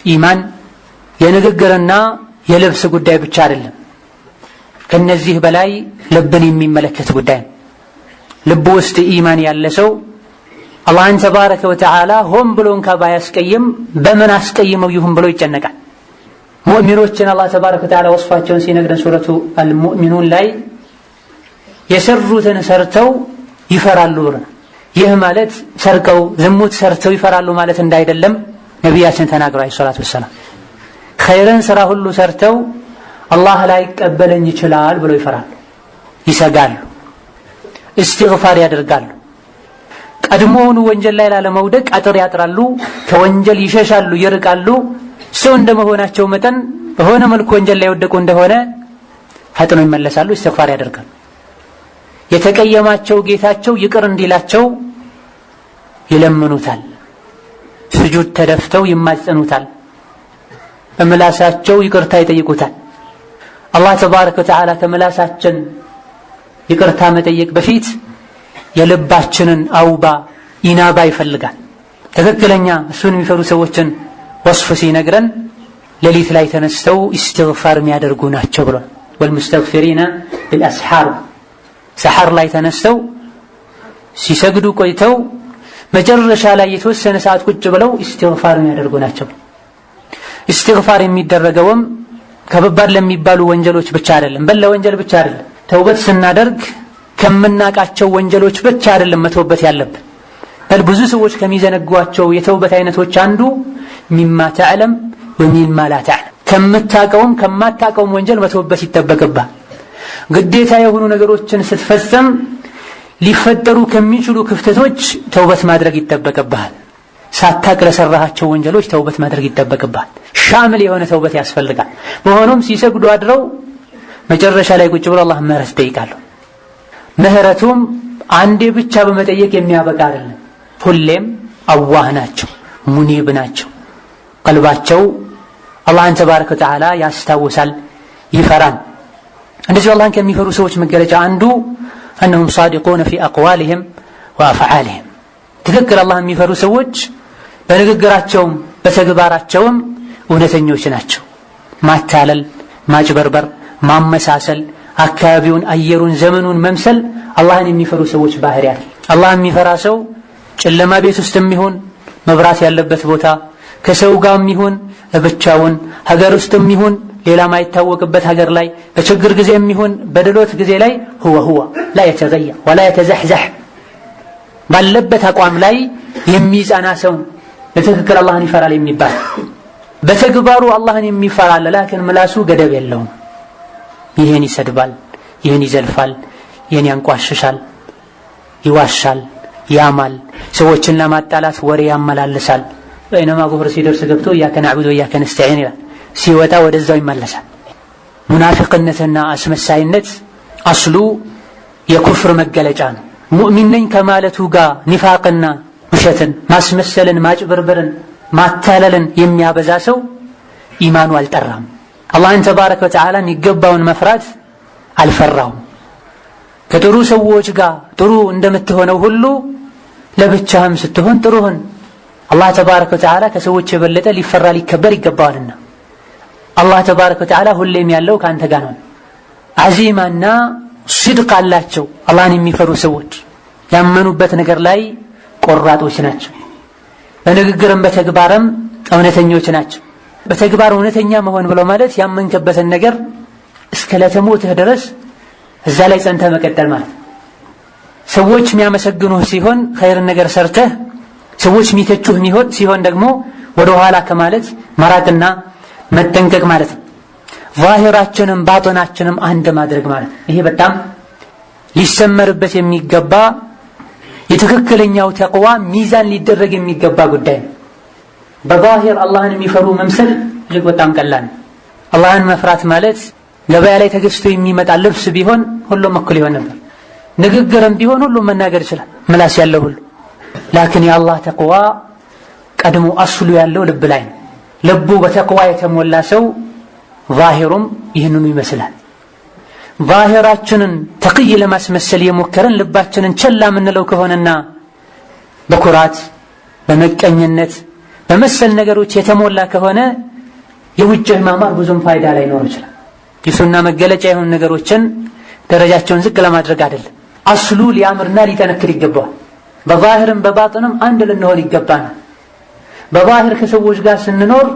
ኢማን የንግግርና የልብስ ጉዳይ ብቻ አይደለም። ከነዚህ በላይ ልብን የሚመለከት ጉዳይ ነው። ልቡ ውስጥ ኢማን ያለ ሰው አላህን ተባረከ ወተዓላ ሆን ብሎ እንኳ ባያስቀይም በምን አስቀይመው ይሁን ብሎ ይጨነቃል። ሙእሚኖችን አላህ ተባረከ ወተዓላ ወስፋቸውን ሲነግረን ሱረቱ አልሙእሚኑን ላይ የሰሩትን ሰርተው ይፈራሉ ብሎ፣ ይህ ማለት ሰርቀው ዝሙት ሰርተው ይፈራሉ ማለት እንዳይደለም ነቢያችን ተናግረዋል አለይሂ ሰላቱ ወሰላም። ኸይርን ስራ ሁሉ ሰርተው አላህ ላይ ቀበለኝ ይችላል ብሎ ይፈራሉ፣ ይሰጋሉ፣ እስትግፋር ያደርጋሉ። ቀድሞውኑ ወንጀል ላይ ላለመውደቅ አጥር ያጥራሉ፣ ከወንጀል ይሸሻሉ፣ ይርቃሉ። ሰው እንደመሆናቸው መጠን በሆነ መልኩ ወንጀል ላይ ወደቁ እንደሆነ ፈጥነው ይመለሳሉ፣ እስትግፋር ያደርጋሉ። የተቀየማቸው ጌታቸው ይቅር እንዲላቸው ይለምኑታል፣ ስጁድ ተደፍተው ይማጸኑታል፣ በምላሳቸው ይቅርታ ይጠይቁታል። አላህ ተባረከ ወተዓላ ከምላሳችን ይቅርታ መጠየቅ በፊት የልባችንን አውባ ኢናባ ይፈልጋል። ትክክለኛ እሱን የሚፈሩ ሰዎችን ወስፍ ሲነግረን ሌሊት ላይ ተነስተው ኢስቲግፋር የሚያደርጉ ናቸው ብሏል። ወልሙስተግፊሪነ ቢልአስሓር፣ ሰሐር ላይ ተነስተው ሲሰግዱ ቆይተው መጨረሻ ላይ የተወሰነ ሰዓት ቁጭ ብለው ኢስቲግፋር የሚያደርጉ ናቸው። ኢስቲግፋር የሚደረገውም ከበባድ ለሚባሉ ወንጀሎች ብቻ አይደለም፣ ለወንጀል ብቻ አይደለም። ተውበት ስናደርግ ከምናቃቸው ወንጀሎች ብቻ አይደለም መተውበት ያለብን። ብዙ ሰዎች ከሚዘነጓቸው የተውበት አይነቶች አንዱ ሚማ ተዕለም ወሚማ ላ ተዕለም፣ ከምታቀውም ከማታቀውም ወንጀል መተውበት ይጠበቅባል። ግዴታ የሆኑ ነገሮችን ስትፈጸም ሊፈጠሩ ከሚችሉ ክፍተቶች ተውበት ማድረግ ይጠበቅብሃል። ሳታቅ ለሰራሃቸው ወንጀሎች ተውበት ማድረግ ይጠበቅብሃል። ሻምል የሆነ ተውበት ያስፈልጋል። በሆኖም ሲሰግዱ አድረው መጨረሻ ላይ ቁጭ ብለው አላህ ምህረት ይጠይቃሉ። ምህረቱም አንዴ ብቻ በመጠየቅ የሚያበቃ አይደለም። ሁሌም አዋህ ናቸው፣ ሙኒብ ናቸው። ቀልባቸው አላህን ተባረከ ወተዓላ ያስታውሳል፣ ይፈራል። እንደዚህ አላህን ከሚፈሩ ሰዎች መገለጫ አንዱ እነሁም ሳዲቁነ ፊ አቅዋሊሂም ወአፍዓሊሂም። ትክክል አላህን የሚፈሩ ሰዎች በንግግራቸውም በተግባራቸውም እውነተኞች ናቸው። ማታለል፣ ማጭበርበር፣ ማመሳሰል፣ አካባቢውን፣ አየሩን፣ ዘመኑን መምሰል አላህን የሚፈሩ ሰዎች ባህሪያት። አላህን የሚፈራ ሰው ጨለማ ቤት ውስጥም ይሁን መብራት ያለበት ቦታ፣ ከሰው ጋርም ይሁን ብቻውን፣ ሀገር ውስጥም ይሁን ሌላ ማይታወቅበት ሀገር ላይ፣ በችግር ጊዜም ይሁን በድሎት ጊዜ ላይ ሁወ ላ የተገየር ወላ የተዘሕዘሕ ባለበት አቋም ላይ የሚጸና ሰው በትክክል አላህን ይፈራል የሚባል። በተግባሩ አላህን የሚፈራል፣ ላኪን ምላሱ ገደብ የለውም። ይህን ይሰድባል፣ ይህን ይዘልፋል፣ ይህን ያንቋሽሻል፣ ይዋሻል፣ ያማል፣ ሰዎችን ለማጣላት ወሬ ያመላልሳል። በይነማ ዙህር ሲደርስ ገብቶ ኢያከ ነዕቡዱ ወኢያከ ነስተዒን ይላል። ሲወጣ ወደዛው ይመለሳል። ሙናፊቅነትና አስመሳይነት አስሉ የኩፍር መገለጫ ነው። ሙእሚን ነኝ ከማለቱ ጋር ኒፋቅና ውሸትን፣ ማስመሰልን፣ ማጭበርበርን፣ ማታለልን የሚያበዛ ሰው ኢማኑ አልጠራም። አላህን ተባረከ ወተዓላ የሚገባውን መፍራት አልፈራውም። ከጥሩ ሰዎች ጋር ጥሩ እንደምትሆነው ሁሉ ለብቻህም ስትሆን ጥሩህን አላህ ተባረከ ወተዓላ ከሰዎች የበለጠ ሊፈራ ሊከበር ይገባዋልና አላህ ተባረከ ወተዓላ ሁሌም ያለው ካንተ ጋር ነው። አዚማና ስድቅ አላቸው አላህን የሚፈሩ ሰዎች ያመኑበት ነገር ላይ ቆራጦች ናቸው። በንግግርም በተግባርም እውነተኞች ናቸው። በተግባር እውነተኛ መሆን ብለው ማለት ያመንከበትን ነገር እስከ ለተሞትህ ድረስ እዛ ላይ ጸንተህ መቀጠል ማለት። ሰዎች የሚያመሰግኑህ ሲሆን ኸይር ነገር ሰርተህ ሰዎች የሚተቹህ ሲሆን ደግሞ ወደ ኋላ ከማለት መራቅና መጠንቀቅ ማለት ነው። ዛሂራችንም ባጢናችንም አንድ ማድረግ ማለት ይሄ በጣም ሊሰመርበት የሚገባ የትክክለኛው ተቅዋ ሚዛን ሊደረግ የሚገባ ጉዳይ ነው። በዛሂር አላህን የሚፈሩ መምሰል እጅግ በጣም ቀላል ነው። አላህን መፍራት ማለት ገበያ ላይ ተገዝቶ የሚመጣ ልብስ ቢሆን ሁሉም እኩል ይሆን ነበር። ንግግርም ቢሆን ሁሉም መናገር ይችላል ምላስ ያለው ሁሉ። ላኪን የአላህ ተቅዋ ቀድሞ አስሉ ያለው ልብ ላይ ነው። ልቡ በተቅዋ የተሞላ ሰው ዛሂሩም ይህንኑ ይመስላል። ዛሂራችንን ተቅይ ለማስመሰል የሞከረን ልባችንን ቸላ የምንለው ከሆነና በኩራት በመቀኝነት በመሰል ነገሮች የተሞላ ከሆነ የውጭህ ማማር ብዙም ፋይዳ ላይ ኖር ይችላል። የሱና መገለጫ የሆኑ ነገሮችን ደረጃቸውን ዝቅ ለማድረግ አይደለም። አስሉ ሊያምርና ሊጠነክር ይገባዋል። በዛሂርም በባጥንም አንድ ልንሆን ይገባናል። በዛሂር ከሰዎች ጋር ስንኖር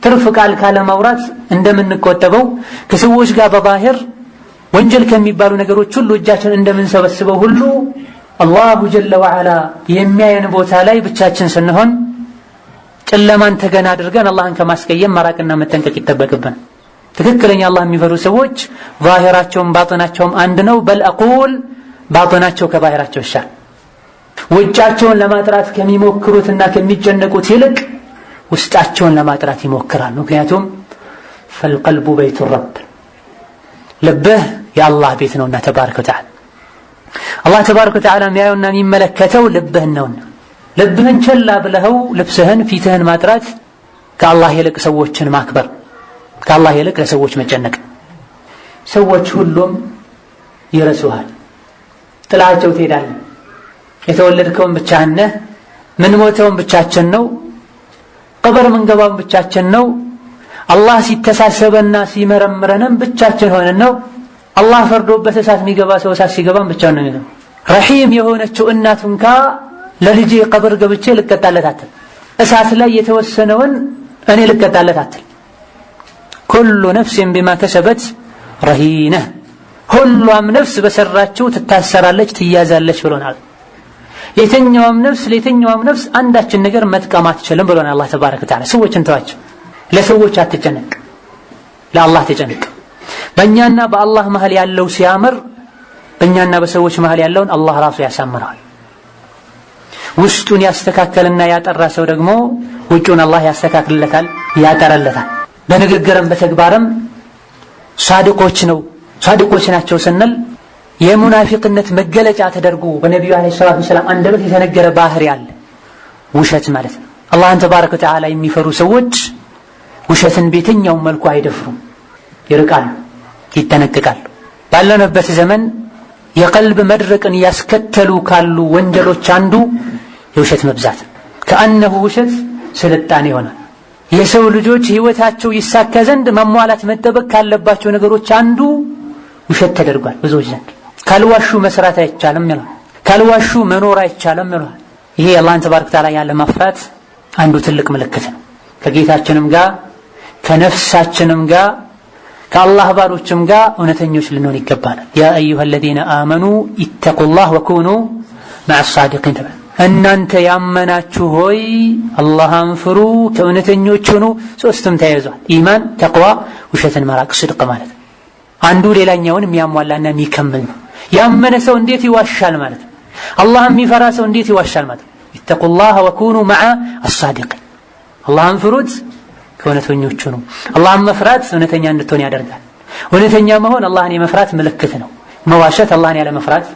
ትርፍ ቃል ካለ ማውራት እንደምንቆጠበው ከሰዎች ጋር በዛሂር ወንጀል ከሚባሉ ነገሮች ሁሉ እጃችን እንደምንሰበስበው ሁሉ አላሁ ጀለ ወዐላ የሚያየን ቦታ ላይ ብቻችን ስንሆን ጨለማን ተገና አድርገን አላህን ከማስቀየም መራቅና መጠንቀቅ ይጠበቅብን። ትክክለኛ አላህ የሚፈሩ ሰዎች ዛሂራቸውም ባጥናቸውም አንድ ነው። በል አቁል ባጥናቸው ከባሂራቸው ይሻል። ውጫቸውን ለማጥራት ከሚሞክሩትና ከሚጨነቁት ይልቅ ውስጣቸውን ለማጥራት ይሞክራሉ። ምክንያቱም ፈልቀልቡ በይቱ ረብ ልብህ የአላህ ቤት ነውና ተባረከ ወተዓላ አላህ ተባረከ ወተዓላ የሚያየውና የሚመለከተው ልብህን ነውና ልብህን ቸላ ብለኸው ልብስህን ፊትህን ማጥራት ከአላህ ይልቅ ሰዎችን ማክበር ከአላህ ይልቅ ለሰዎች መጨነቅ። ሰዎች ሁሉም ይረሱሃል፣ ጥላቸው ትሄዳለህ። የተወለድከውን ብቻህን ነህ፣ ምን ሞተውን ብቻችን ነው፣ ቀብር ምንገባውን ብቻችን ነው። አላህ ሲተሳሰበና ሲመረምረንም ብቻችን ሆነን ነው። አላህ ፈርዶበት እሳት የሚገባ ሰው እሳት ሲገባም ብቻውን ነው የሚገባው። ረሂም የሆነችው እናት እንኳ ለልጄ ቀብር ገብቼ ልቀጣለት አትል፣ እሳት ላይ የተወሰነውን እኔ ልቀጣለት አትል። ኩሉ ነፍሲን ቢማ ከሰበት ረሂነህ፣ ሁሏም ነፍስ በሰራችው ትታሰራለች ትያዛለች ብሎናል። ለየትኛውም ነፍስ አንዳችን ነገር መጥቀም አትችልም ብሎናል አላህ ተባረከ ወተዓላ። ሰዎችን ተዋቸው፣ ለሰዎች አትጨነቅ፣ ለአላህ ተጨነቅ። በእኛና በአላህ መሃል ያለው ሲያምር በእኛና በሰዎች መሃል ያለውን አላህ ራሱ ያሳምረዋል። ውስጡን ያስተካከልና ያጠራ ሰው ደግሞ ውጩን አላህ ያስተካክልለታል፣ ያጠራለታል። በንግግርም በተግባርም ሳድቆች ናቸው ስንል የሙናፊቅነት መገለጫ ተደርጎ በነቢዩ አለይሂ ሰላቱ ወሰላም አንደበት የተነገረ ባህሪ አለ፣ ውሸት ማለት ነው። አላህን ተባረከ ወተዓላ የሚፈሩ ሰዎች ውሸትን በየትኛው መልኩ አይደፍሩም፣ ይርቃሉ፣ ይጠነቀቃሉ። ባለንበት ዘመን የቀልብ መድረቅን ያስከተሉ ካሉ ወንጀሎች አንዱ የውሸት መብዛት። ከአነሁ ውሸት ስልጣኔ ይሆናል። የሰው ልጆች ህይወታቸው ይሳካ ዘንድ መሟላት መጠበቅ ካለባቸው ነገሮች አንዱ ውሸት ተደርጓል ብዙዎች ዘንድ። ካልዋሹ መስራት አይቻልም ይላል፣ ካልዋሹ መኖር አይቻልም ይላል። ይሄ አላህን ተባረከ ወተዓላ ያለ መፍራት አንዱ ትልቅ ምልክት ነው። ከጌታችንም ጋር ከነፍሳችንም ጋር ከአላህ ባሮችም ጋር እውነተኞች ልንሆን ይገባናል። ያ አዩሃ الذين آمنوا اتقوا الله وكونوا مع الصادقين። እናንተ ያመናችሁ ሆይ አላህን ፍሩ ከእውነተኞች ሁኑ። ሶስቱም ተያይዟል፣ ኢማን፣ ተቅዋ፣ ውሸትን መራቅ፣ ስድቅ ማለት አንዱ ሌላኛውን የሚያሟላና የሚከምል ነው። ያመነ ሰው እንዴት ይዋሻል ማለት ነው። አላህ የሚፈራ ሰው እንዴት ይዋሻል ማለት ነው። اتقوا الله وكونوا مع الصادقين። አላህን ፍሩት ከእውነተኞች ሁኑ። አላህን መፍራት እውነተኛ እንድትሆን ያደርጋል። እውነተኛ መሆን አላህን የመፍራት ምልክት ነው። መዋሸት አላህን ያለ መፍራት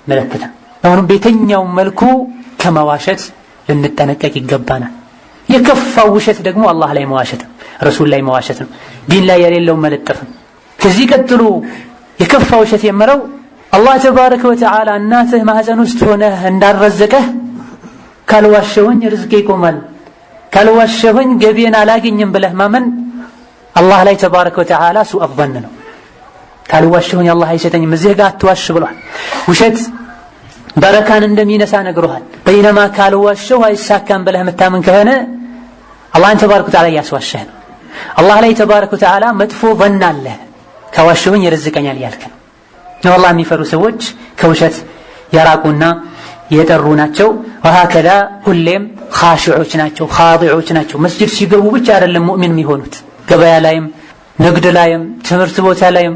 ምልክት ነው። አሁንም በየትኛው መልኩ ከመዋሸት ልንጠነቀቅ ይገባናል። የከፋው ውሸት ደግሞ አላህ ላይ መዋሸት ነው፣ ረሱል ላይ መዋሸት ነው፣ ዲን ላይ የሌለው መለጠፍ ነው። ከዚህ ቀጥሎ የከፋው ውሸት የምለው አላህ ተባረከ ወተዓላ እናትህ ማህፀን ውስጥ ሆነህ እንዳረዘቀህ ካልዋሸሁኝ ርዝቄ ይቆማል፣ ካልዋሸሁኝ ገቢን አላገኝም ብለህ ማመን አላህ ላይ ተባረከ ወተዓላ ሱእ ظن ነው። ካልዋሸሁኝ አላህ አይሰጠኝም፣ እዚህ ጋር አትዋሽ ብሏል። ውሸት በረካን እንደሚነሳ ነግሮሃል። በይነማ ካልዋሸሁ አይሳካም ብለህ የምታምን ከሆነ አላህን ተባረከ ወተዓላ እያስዋሸህ ነው። አላህ ላይ ተባረከ ወተዓላ መጥፎ ظن አለ፣ ከዋሸሁኝ ይርዝቀኛል ያልክ ነው። አላህ የሚፈሩ ሰዎች ከውሸት የራቁና የጠሩ ናቸው። ወሀከዛ ሁሌም ኻሺዑች ናቸው፣ ኻዲዑች ናቸው። መስጂድ ሲገቡ ብቻ አይደለም ሙእሚን የሚሆኑት፣ ገበያ ላይም፣ ንግድ ላይም፣ ትምህርት ቦታ ላይም፣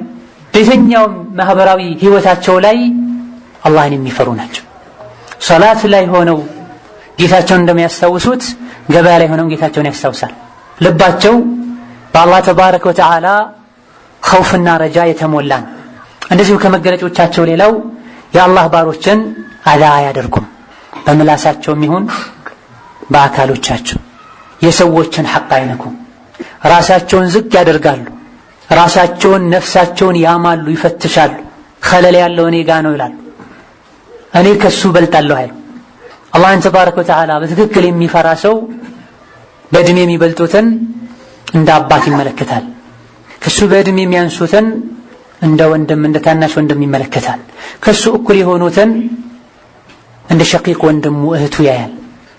በየትኛውም ማህበራዊ ህይወታቸው ላይ አላህን የሚፈሩ ናቸው። ሶላት ላይ ሆነው ጌታቸውን እንደሚያስታውሱት ገበያ ላይ ሆነው ጌታቸውን ያስታውሳል። ልባቸው በአላህ ተባረከ ወተዓላ ኸውፍና ረጃ የተሞላ ነው። እንደዚሁ ከመገለጫዎቻቸው ሌላው የአላህ ባሮችን አዛ አያደርጉም። በምላሳቸውም ይሁን በአካሎቻቸው የሰዎችን ሐቅ አይነኩም። ራሳቸውን ዝቅ ያደርጋሉ። ራሳቸውን ነፍሳቸውን ያማሉ፣ ይፈትሻሉ። ኸለል ያለው እኔ ጋ ነው ይላሉ። እኔ ከሱ በልጣለሁ አይሉ። አላህን ተባረከ ወተዓላ በትክክል የሚፈራ ሰው በእድሜ የሚበልጡትን እንደ አባት ይመለከታል። ከሱ በእድሜ የሚያንሱትን እንደ ወንድም እንደ ታናሽ ወንድም ይመለከታል። ከሱ እኩል የሆኑትን እንደ ሸቂቅ ወንድሙ እህቱ ያያል።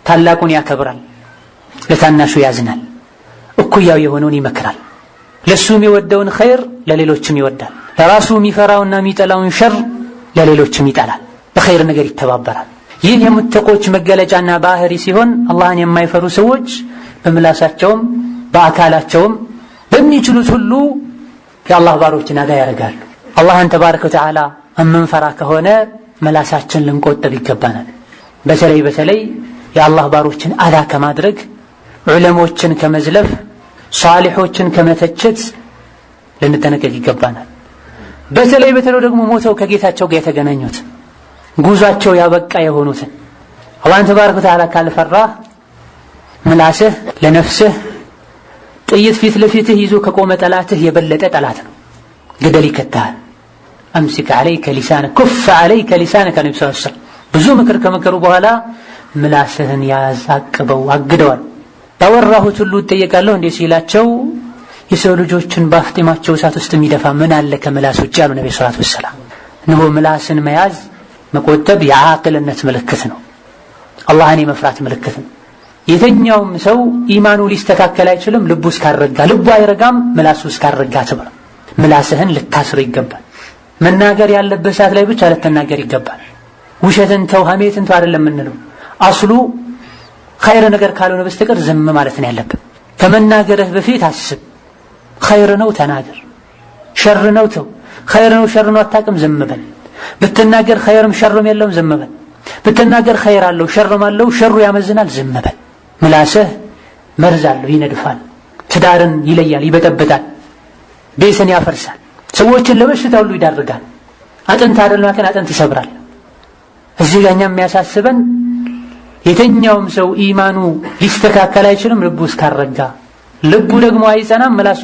ታላቁን ያከብራል፣ ለታናሹ ያዝናል። እኩያው የሆነውን ይመክራል። ለሱ የሚወደውን ኸይር ለሌሎችም ይወዳል። ለራሱ የሚፈራውና የሚጠላውን ሸር ለሌሎችም ይጠላል። በኸይር ነገር ይተባበራል። ይህ የሙተቆች መገለጫና ባህሪ ሲሆን አላህን የማይፈሩ ሰዎች በምላሳቸውም በአካላቸውም በሚችሉት ሁሉ የአላህ ባሮችን አዳ ያደርጋሉ። አላህን ተባረከ ወተዓላ እምንፈራ ከሆነ መላሳችን ልንቆጠብ ይገባናል። በተለይ የአላህ ባሮችን አዳ ከማድረግ፣ ዑለሞችን ከመዝለፍ፣ ሷሊሖችን ከመተቸት ልንጠነቀቅ ይገባናል። በተለይ ደግሞ ሞተው ከጌታቸው ጋር የተገናኙት ጉዟቸው ያበቃ የሆኑትን አላህን ተባረከ ወተዓላ ካልፈራህ ምላስህ ለነፍስህ ጥይት ፊት ለፊትህ ይዞ ከቆመ ጠላትህ የበለጠ ጠላት ነው፣ ገደል ይከተሃል። አምሲክ ዓለይከ ሊሳነከ ኩፍ ዓለይከ ሊሳነከ ነብዩ ሰለላሁ ዐለይሂ ወሰለም ብዙ ምክር ከመከሩ በኋላ ምላስህን ያዝ፣ አቅበው፣ አግደዋል። ባወራሁት ሁሉ እጠየቃለሁ እንዴ ሲላቸው የሰው ልጆችን ባፍጢማቸው እሳት ውስጥ የሚደፋ ምን አለ ከምላስ ውጭ ያሉ ነብዩ ሰለላሁ ዐለይሂ ወሰለም። እነሆ ምላስን መያዝ መቆጠብ የዓቅልነት ምልክት ነው፣ አላህን የመፍራት ምልክት ነው። የትኛውም ሰው ኢማኑ ሊስተካከል አይችልም ልቡ እስካረጋ። ልቡ አይረጋም ምላሱ እስካረጋ ተብሎ ምላስህን ልታስር ይገባል። መናገር ያለበት ሰዓት ላይ ብቻ ልትናገር ይገባል። ውሸትን ተው፣ ሐሜትን ተው አይደለም የምንለው። አስሉ ኸይር ነገር ካልሆነ በስተቀር ዝም ማለት ነው ያለብን። ከመናገርህ በፊት አስብ። ኸይር ነው ተናገር፣ ሸር ነው ተው። ኸይር ነው ሸር ነው አታውቅም፣ ዝም በል። ብትናገር ኸይርም ሸርም የለውም፣ ዝም በል። ብትናገር ኸይር አለው ሸርም አለው፣ ሸሩ ያመዝናል፣ ዝም በል። ምላስህ መርዝ አለው፣ ይነድፋል፣ ትዳርን ይለያል፣ ይበጠብጣል፣ ቤትን ያፈርሳል፣ ሰዎችን ለበሽታ ሁሉ ይዳርጋል። አጥንት አይደለም አጥንት ይሰብራል። እዚህ ጋር እኛ የሚያሳስበን የትኛውም ሰው ኢማኑ ሊስተካከል አይችልም ልቡ እስካረጋ። ልቡ ደግሞ አይጸናም ምላሱ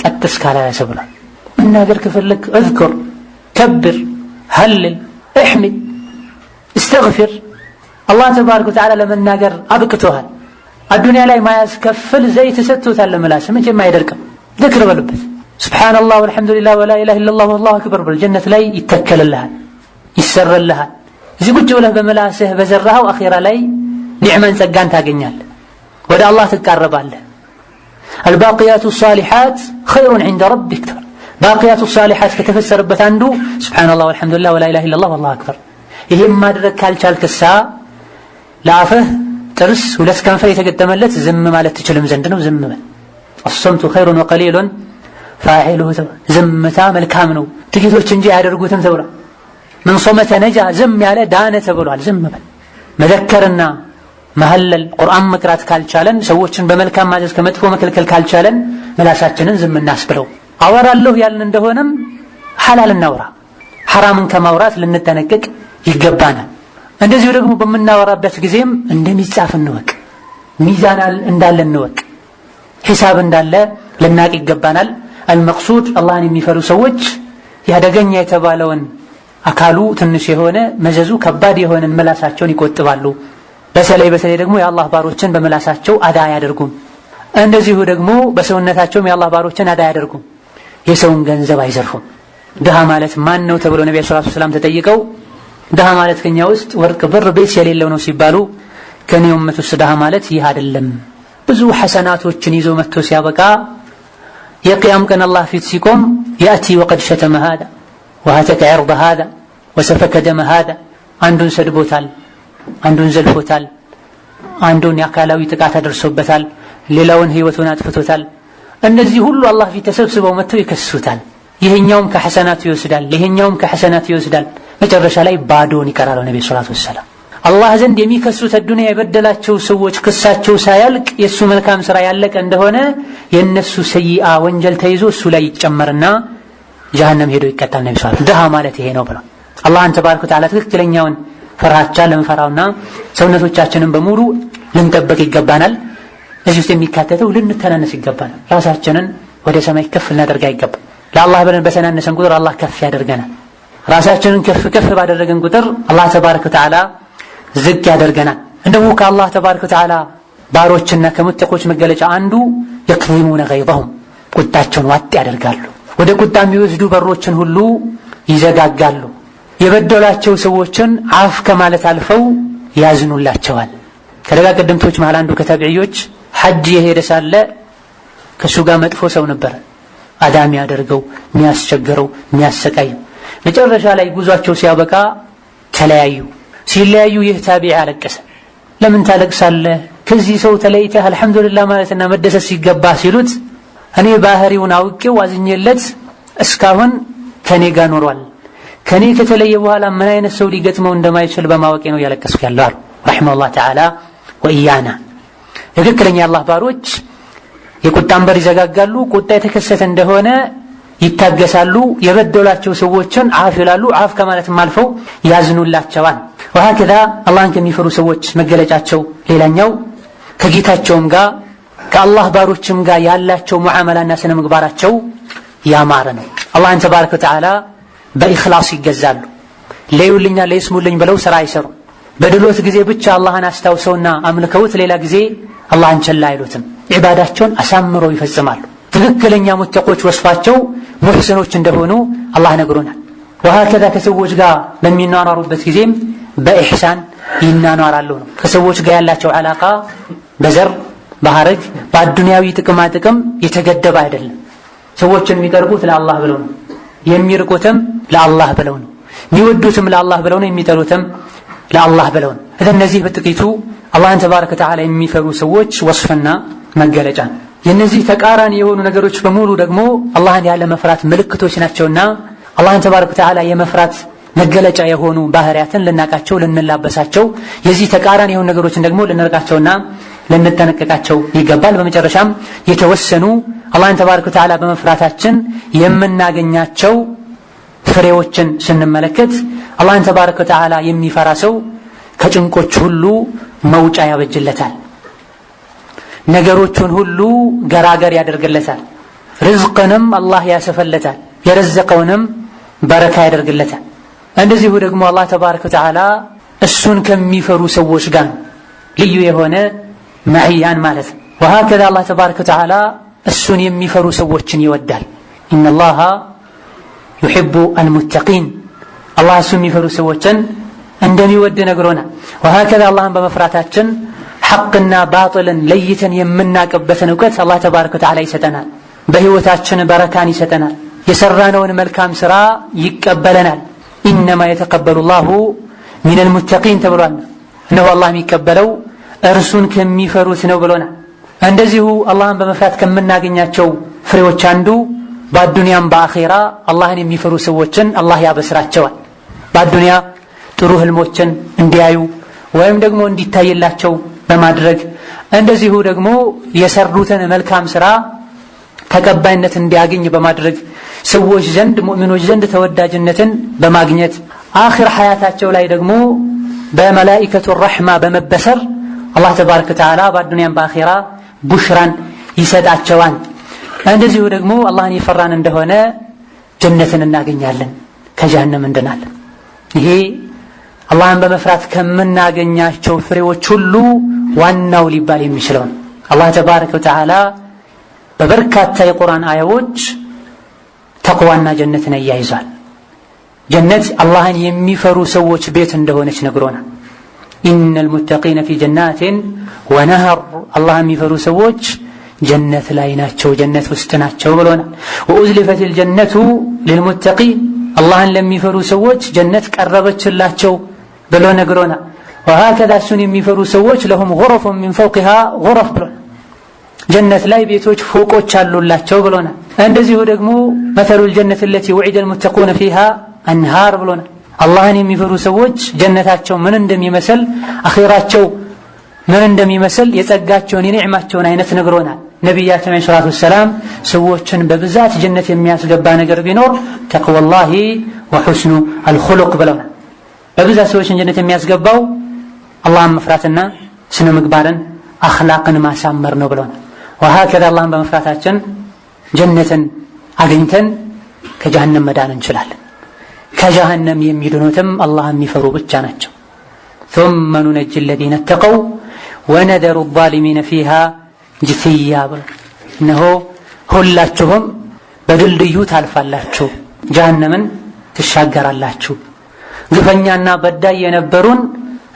ቀጥ እስካላለ ብሏል። መናገር ከፈለክ እዝክር፣ ከብር፣ ሀልል፣ እሕሚድ፣ እስተግፊር። አላህ ተባረከ ወተዓላ ለመናገር አብቅቶሃል። አዱንያ ላይ ማያስከፍል ዘይት ሰጥቶታል ለምላስ፣ መቼም አይደርቅም። ዝክር በልበት፣ ሱብሓነላህ ወልሐምዱሊላህ ወላ ኢላሃ ኢለላህ ወላሁ አክበር በል። ጀነት ላይ ይተከልልሃል፣ ይሰረልሃል። እዚህ ቁጭ ብለህ በምላስህ በዘራኸው አኺራ ላይ ኒዕማን ጸጋን ታገኛለህ፣ ወደ አላህ ትቃረባለህ። አልባቂያቱ ሷሊሓት ኸይሩን ዒንደ ረቢክ ተባለ። ባቂያቱ ሷሊሓት ከተፈሰረበት አንዱ ሱብሓነላህ ወልሐምዱሊላህ ወላ ኢላሃ ኢለላህ ወላሁ አክበር። ይሄን ማድረግ ካልቻልክሳ ለአፍህ ጥርስ ሁለት ከንፈር የተገጠመለት ዝም ማለት ትችልም ዘንድ ነው። ዝም በል። አሰምቱ ኸይሩን ወቀሊሉን ፋዒሉሁ ተባለ። ዝምታ መልካም ነው ጥቂቶች እንጂ አያደርጉትም ተብሏል። ምን ሶመተ ነጃ፣ ዝም ያለ ዳነ ተብሏል። ዝም በል። መዘከርና መሀለል ቁርአን መቅራት ካልቻለን፣ ሰዎችን በመልካም ማዘዝ ከመጥፎ መከልከል ካልቻለን ምላሳችንን ዝም እናስብለው። አወራለሁ ያልን እንደሆነም ሐላል እናውራ፣ ሐራምን ከማውራት ልንጠነቀቅ ይገባናል። እንደዚሁ ደግሞ በምናወራበት ጊዜም እንደሚጻፍ እንወቅ፣ ሚዛን እንዳለ እንወቅ፣ ሒሳብ እንዳለ ልናቅ ይገባናል። አልመቅሱድ አላህን የሚፈሩ ሰዎች ያደገኛ የተባለውን አካሉ ትንሽ የሆነ መዘዙ ከባድ የሆነን ምላሳቸውን ይቆጥባሉ። በተለይ ደግሞ የአላህ ባሮችን በመላሳቸው አዳ አያደርጉም። እንደዚሁ ደግሞ በሰውነታቸውም የአላህ ባሮችን አዳ አያደርጉም። የሰውን ገንዘብ አይዘርፉም። ድሃ ማለት ማን ነው ተብሎ ነብዩ ሰለላሁ ዐለይሂ ወሰለም ተጠይቀው ድሃ ማለት ከኛ ውስጥ ወርቅ ብር ቤት የሌለው ነው ሲባሉ ከኔ ኡመት ውስጥ ድሃ ማለት ይህ አይደለም፣ ብዙ ሐሰናቶችን ይዞ መጥቶ ሲያበቃ የቂያም ቀን አላህ ፊት ሲቆም ያእቲ ወቀድ ሸተመ ሃዳ ወሀተከ ዐርض ሃዳ ወሰፈከ ደመ ሃዳ፣ አንዱን ሰድቦታል፣ አንዱን ዘልፎታል፣ አንዱን የአካላዊ ጥቃት አደርሶበታል፣ ሌላውን ህይወቱን አጥፍቶታል። እነዚህ ሁሉ አላህ ፊት ተሰብስበው መጥተው ይከሱታል። ይሄኛውም ከሐሰናቱ ይወስዳል፣ ይሄኛውም ከሐሰናቱ ይወስዳል። መጨረሻ ላይ ባዶን ይቀራል። ነብዩ ሰለላሁ ዐለይሂ ወሰለም አላህ ዘንድ የሚከሱት ዱንያ የበደላቸው ሰዎች ክሳቸው ሳያልቅ የሱ መልካም ስራ ያለቀ እንደሆነ የነሱ ሰይአ ወንጀል ተይዞ እሱ ላይ ይጨመርና ጀሃነም ሄዶ ይቀጣል። ነብዩ ሰለላሁ ዐለይሂ ወሰለም ድሃ ማለት ይሄ ነው ብለው አላህን ተባረከ ወተዓላ ትክክለኛውን ፍራቻ ልንፈራውና ሰውነቶቻችንን በሙሉ ልንጠብቅ ይገባናል። እዚህ ውስጥ የሚካተተው ልንተናነስ ይገባናል። ራሳችንን ወደ ሰማይ ከፍ ልናደርግ አይገባም። ለአላህ ብለን በተናነሰን ቁጥር አላህ ከፍ ያደርገናል። ራሳችንን ከፍ ባደረገን ቁጥር አላህ ተባረከ ወተዓላ ዝቅ ያደርገናል። እንደው ከአላህ ተባረከ ወተዓላ ባሮችና ከሙተቆች መገለጫ አንዱ የክዚሙነ ገይዘሁም ቁጣቸውን ዋጥ ያደርጋሉ። ወደ ቁጣ የሚወስዱ በሮችን ሁሉ ይዘጋጋሉ። የበደላቸው ሰዎችን አፍ ከማለት አልፈው ያዝኑላቸዋል። ከደጋ ቀደምቶች መሃል አንዱ ከታቢዒዎች ሐጅ የሄደ ሳለ ከሱ ጋር መጥፎ ሰው ነበር፣ አዳም ያደርገው የሚያስቸግረው የሚያሰቃየው። መጨረሻ ላይ ጉዟቸው ሲያበቃ ተለያዩ። ሲለያዩ ይህ ታቢዒ አለቀሰ። ለምን ታለቅሳለህ? ከዚህ ሰው ተለይተህ አልሐምዱሊላህ ማለትና መደሰት ሲገባ ሲሉት እኔ ባህሪውን አውቄው አዝኜለት እስካሁን ከኔ ጋር ኖሯል። ከኔ ከተለየ በኋላ ምን አይነት ሰው ሊገጥመው እንደማይችል በማወቄ ነው ያለቀስኩ ያለው አሉ ረሂመሁላህ ተዓላ ወኢያና። ትክክለኛ አላህ ባሮች የቁጣን በር ይዘጋጋሉ። ቁጣ የተከሰተ እንደሆነ ይታገሳሉ። የበደሏቸው ሰዎችን አፍ ይላሉ። አፍ ከማለትም አልፈው ያዝኑላቸዋል። ወሀከዛ አላህን ከሚፈሩ ሰዎች መገለጫቸው ሌላኛው ከጌታቸውም ጋር ከአላህ ባሮችም ጋር ያላቸው ሙዓመላና ስነ ምግባራቸው ያማረ ነው። አላህን ተባረከ ወተዓላ በኢኽላስ ይገዛሉ። ለዩልኛ ለይስሙልኝ ብለው ስራ አይሰሩ። በድሎት ጊዜ ብቻ አላህን አስታውሰውና አምልከውት ሌላ ጊዜ አላህን ቸላ አይሉትም። ዒባዳቸውን አሳምረው ይፈጽማሉ። ትክክለኛ ሙተቆች ወስፋቸው ሙሕሲኖች እንደሆኑ አላህ ነግሮናል። ወሀከዛ ከሰዎች ጋር በሚኗኗሩበት ጊዜም በኢሕሳን ይናኗራሉ ነው። ከሰዎች ጋር ያላቸው ዓላቃ በዘር በሐረግ በአዱንያዊ ጥቅማ ጥቅም የተገደበ አይደለም። ሰዎችን የሚቀርቡት ለአላህ ብለው ነው፣ የሚርቁትም ለአላህ ብለው ነው፣ የሚወዱትም ለአላህ ብለው ነው፣ የሚጠሉትም ለአላህ ብለው ነው። እነዚህ በጥቂቱ አላህን ተባረከ ወተዓላ የሚፈሩ ሰዎች ወስፍና መገለጫ ነው። የነዚህ ተቃራኒ የሆኑ ነገሮች በሙሉ ደግሞ አላህን ያለ መፍራት ምልክቶች ናቸውና አላህን ተባረከ ወተዓላ የመፍራት መገለጫ የሆኑ ባህሪያትን ልናቃቸው ልንላበሳቸው፣ የዚህ ተቃራኒ የሆኑ ነገሮችን ደግሞ ልንርቃቸውና ልንጠነቀቃቸው ይገባል። በመጨረሻም የተወሰኑ አላህን ተባረከ ወተዓላ በመፍራታችን የምናገኛቸው ፍሬዎችን ስንመለከት አላህን ተባረከ ወተዓላ የሚፈራ ሰው ከጭንቆች ሁሉ መውጫ ያበጅለታል። ነገሮቹን ሁሉ ገራገር ያደርግለታል። ርዝቅንም አላህ ያሰፈለታል። የረዘቀውንም በረካ ያደርግለታል። እንደዚሁ ደግሞ አላህ ተባረከ ወተዓላ እሱን ከሚፈሩ ሰዎች ጋር ልዩ የሆነ መዕያን ማለት ነው። ወሀከዛ አላህ ተባረከ ወተዓላ እሱን የሚፈሩ ሰዎችን ይወዳል። ኢነላሃ ዩሒቡ አልሙተቂን፣ አላህ እሱን የሚፈሩ ሰዎችን እንደሚወድ ነግሮናል። ወሀከዛ አላህን በመፍራታችን ሐቅና ባጥልን ለይተን የምናቅበትን እውቀት አላህ ተባረከ ወተዓላ ይሰጠናል። በህይወታችን በረካን ይሰጠናል። የሰራነውን መልካም ስራ ይቀበለናል። ኢነማ የተቀበሉ ላሁ ሚነል ሙተቂን ተብሏል። እነሆ አላህ የሚቀበለው እርሱን ከሚፈሩት ነው ብሎናል። እንደዚሁ አላህን በመፍራት ከምናገኛቸው ፍሬዎች አንዱ በአዱንያም በአኼራ አላህን የሚፈሩ ሰዎችን አላህ ያበስራቸዋል። በአዱንያ ጥሩ ህልሞችን እንዲያዩ ወይም ደግሞ እንዲታይላቸው በማድረግ እንደዚሁ ደግሞ የሰሩትን መልካም ስራ ተቀባይነት እንዲያገኝ በማድረግ ሰዎች ዘንድ ሙእሚኖች ዘንድ ተወዳጅነትን በማግኘት አኺር ሐያታቸው ላይ ደግሞ በመላኢከቱ ረሕማ በመበሰር አላህ ተባረከ ወተዓላ በአዱንያም በአኺራ ቡሽራን ይሰጣቸዋል። እንደዚሁ ደግሞ አላህን የፈራን እንደሆነ ጀነትን እናገኛለን፣ ከጀሃነም እንድናለን። ይሄ አላህን በመፍራት ከምናገኛቸው ፍሬዎች ሁሉ ዋናው ሊባል የሚችለው አላህ ተባረከ ወተዓላ በበርካታ የቁርአን አያዎች ተቅዋና ጀነትን ያያይዛል። ጀነት አላህን የሚፈሩ ሰዎች ቤት እንደሆነች ነግሮናል። ኢነል ሙተቂነ ፊ ጀናቲን ወነህር አላህን የሚፈሩ ሰዎች ጀነት ላይ ናቸው፣ ጀነት ውስጥ ናቸው ብሎናል። ወኡዝሊፈቲል ጀነቱ ሊልሙተቂን አላህን ለሚፈሩ ሰዎች ጀነት ቀረበችላቸው ብሎ ነግሮናል። ወሀከዛ እሱን የሚፈሩ ሰዎች ለሁም ጉረፉን ሚን ፈውቂሃ ጉረፍ ብሎናል። ጀነት ላይ ቤቶች ፎቆች አሉላቸው ብሎናል። እንደዚሁ ደግሞ መተሉል ጀነት التي وعد المتقون فيها አንሃር ብሎናል። አላህን የሚፈሩ ሰዎች ጀነታቸው ምን እንደሚመስል አኺራቸው ምን እንደሚመስል የጸጋቸውን የኒዕማቸውን አይነት ነግሮናል። ነብያችን ሰለላሁ ዐለይሂ ወሰለም ሰዎችን በብዛት ጀነት የሚያስገባ ነገር ቢኖር ተቅዋላሂ ወሁስኑ አልኹሉቅ ብለውናል። በብዛት ሰዎችን ጀነት የሚያስገባው አላህን መፍራትና ስነ ምግባርን አኽላቅን ማሳመር ነው ብለውናል። ወሀከዛ አላህን በመፍራታችን ጀነትን አግኝተን ከጀሃነም መዳን እንችላለን። ከጀሃነም የሚድኑትም አላህን የሚፈሩ ብቻ ናቸው። ثم ننجي الذين اتقوا ونذر الظالمين فيها جثيا እነሆ ሁላችሁም በድልድዩ ታልፋላችሁ፣ ጀሃነምን ትሻገራላችሁ። ግፈኛና በዳይ የነበሩን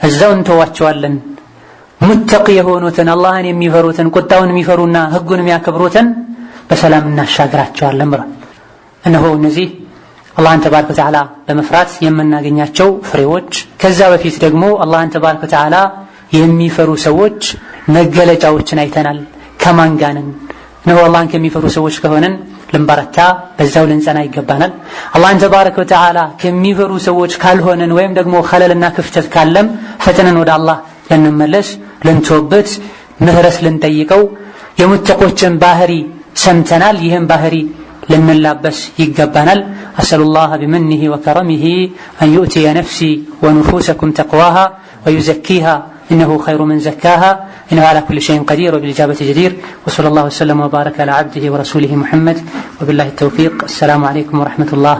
እዛው እንተዋቸዋለን። ሙተቂ የሆኑትን አላህን የሚፈሩትን ቁጣውን የሚፈሩና ህጉን የሚያከብሩትን በሰላም እናሻግራቸዋለን ብሏል። እነሆ እነዚህ አላህን ተባረከ ወተዓላ በመፍራት የምናገኛቸው ፍሬዎች። ከዛ በፊት ደግሞ አላህን ተባረከ ወተዓላ የሚፈሩ ሰዎች መገለጫዎችን አይተናል። ከማን ጋር ነን? እነሆ አላህን ከሚፈሩ ሰዎች ከሆነን ልንበረታ በዛው ልንጸና ይገባናል። አላህን ተባረከ ወተዓላ ከሚፈሩ ሰዎች ካልሆነን ወይም ደግሞ ኸለልና ክፍተት ካለም ፈጥነን ወደ አላህ ልንመለስ፣ ልንተውበት፣ ምህረት ልንጠይቀው የሙተቆችን ባህሪ ሰምተናል። ይህም ባህሪ ልንላበስ ይገባናል። አሰሉላህ ቢመኒሂ ወከረሚሂ አን ዩእቲየ ነፍሲ ወኑፉሰኩም ተቅዋሃ ወዩዘኪሃ إنه خير من زكاها إنه على كل شيء قدير وبالإجابة جدير وصلى الله وسلم وبارك على عبده ورسوله محمد وبالله التوفيق. السلام عليكم ورحمة الله.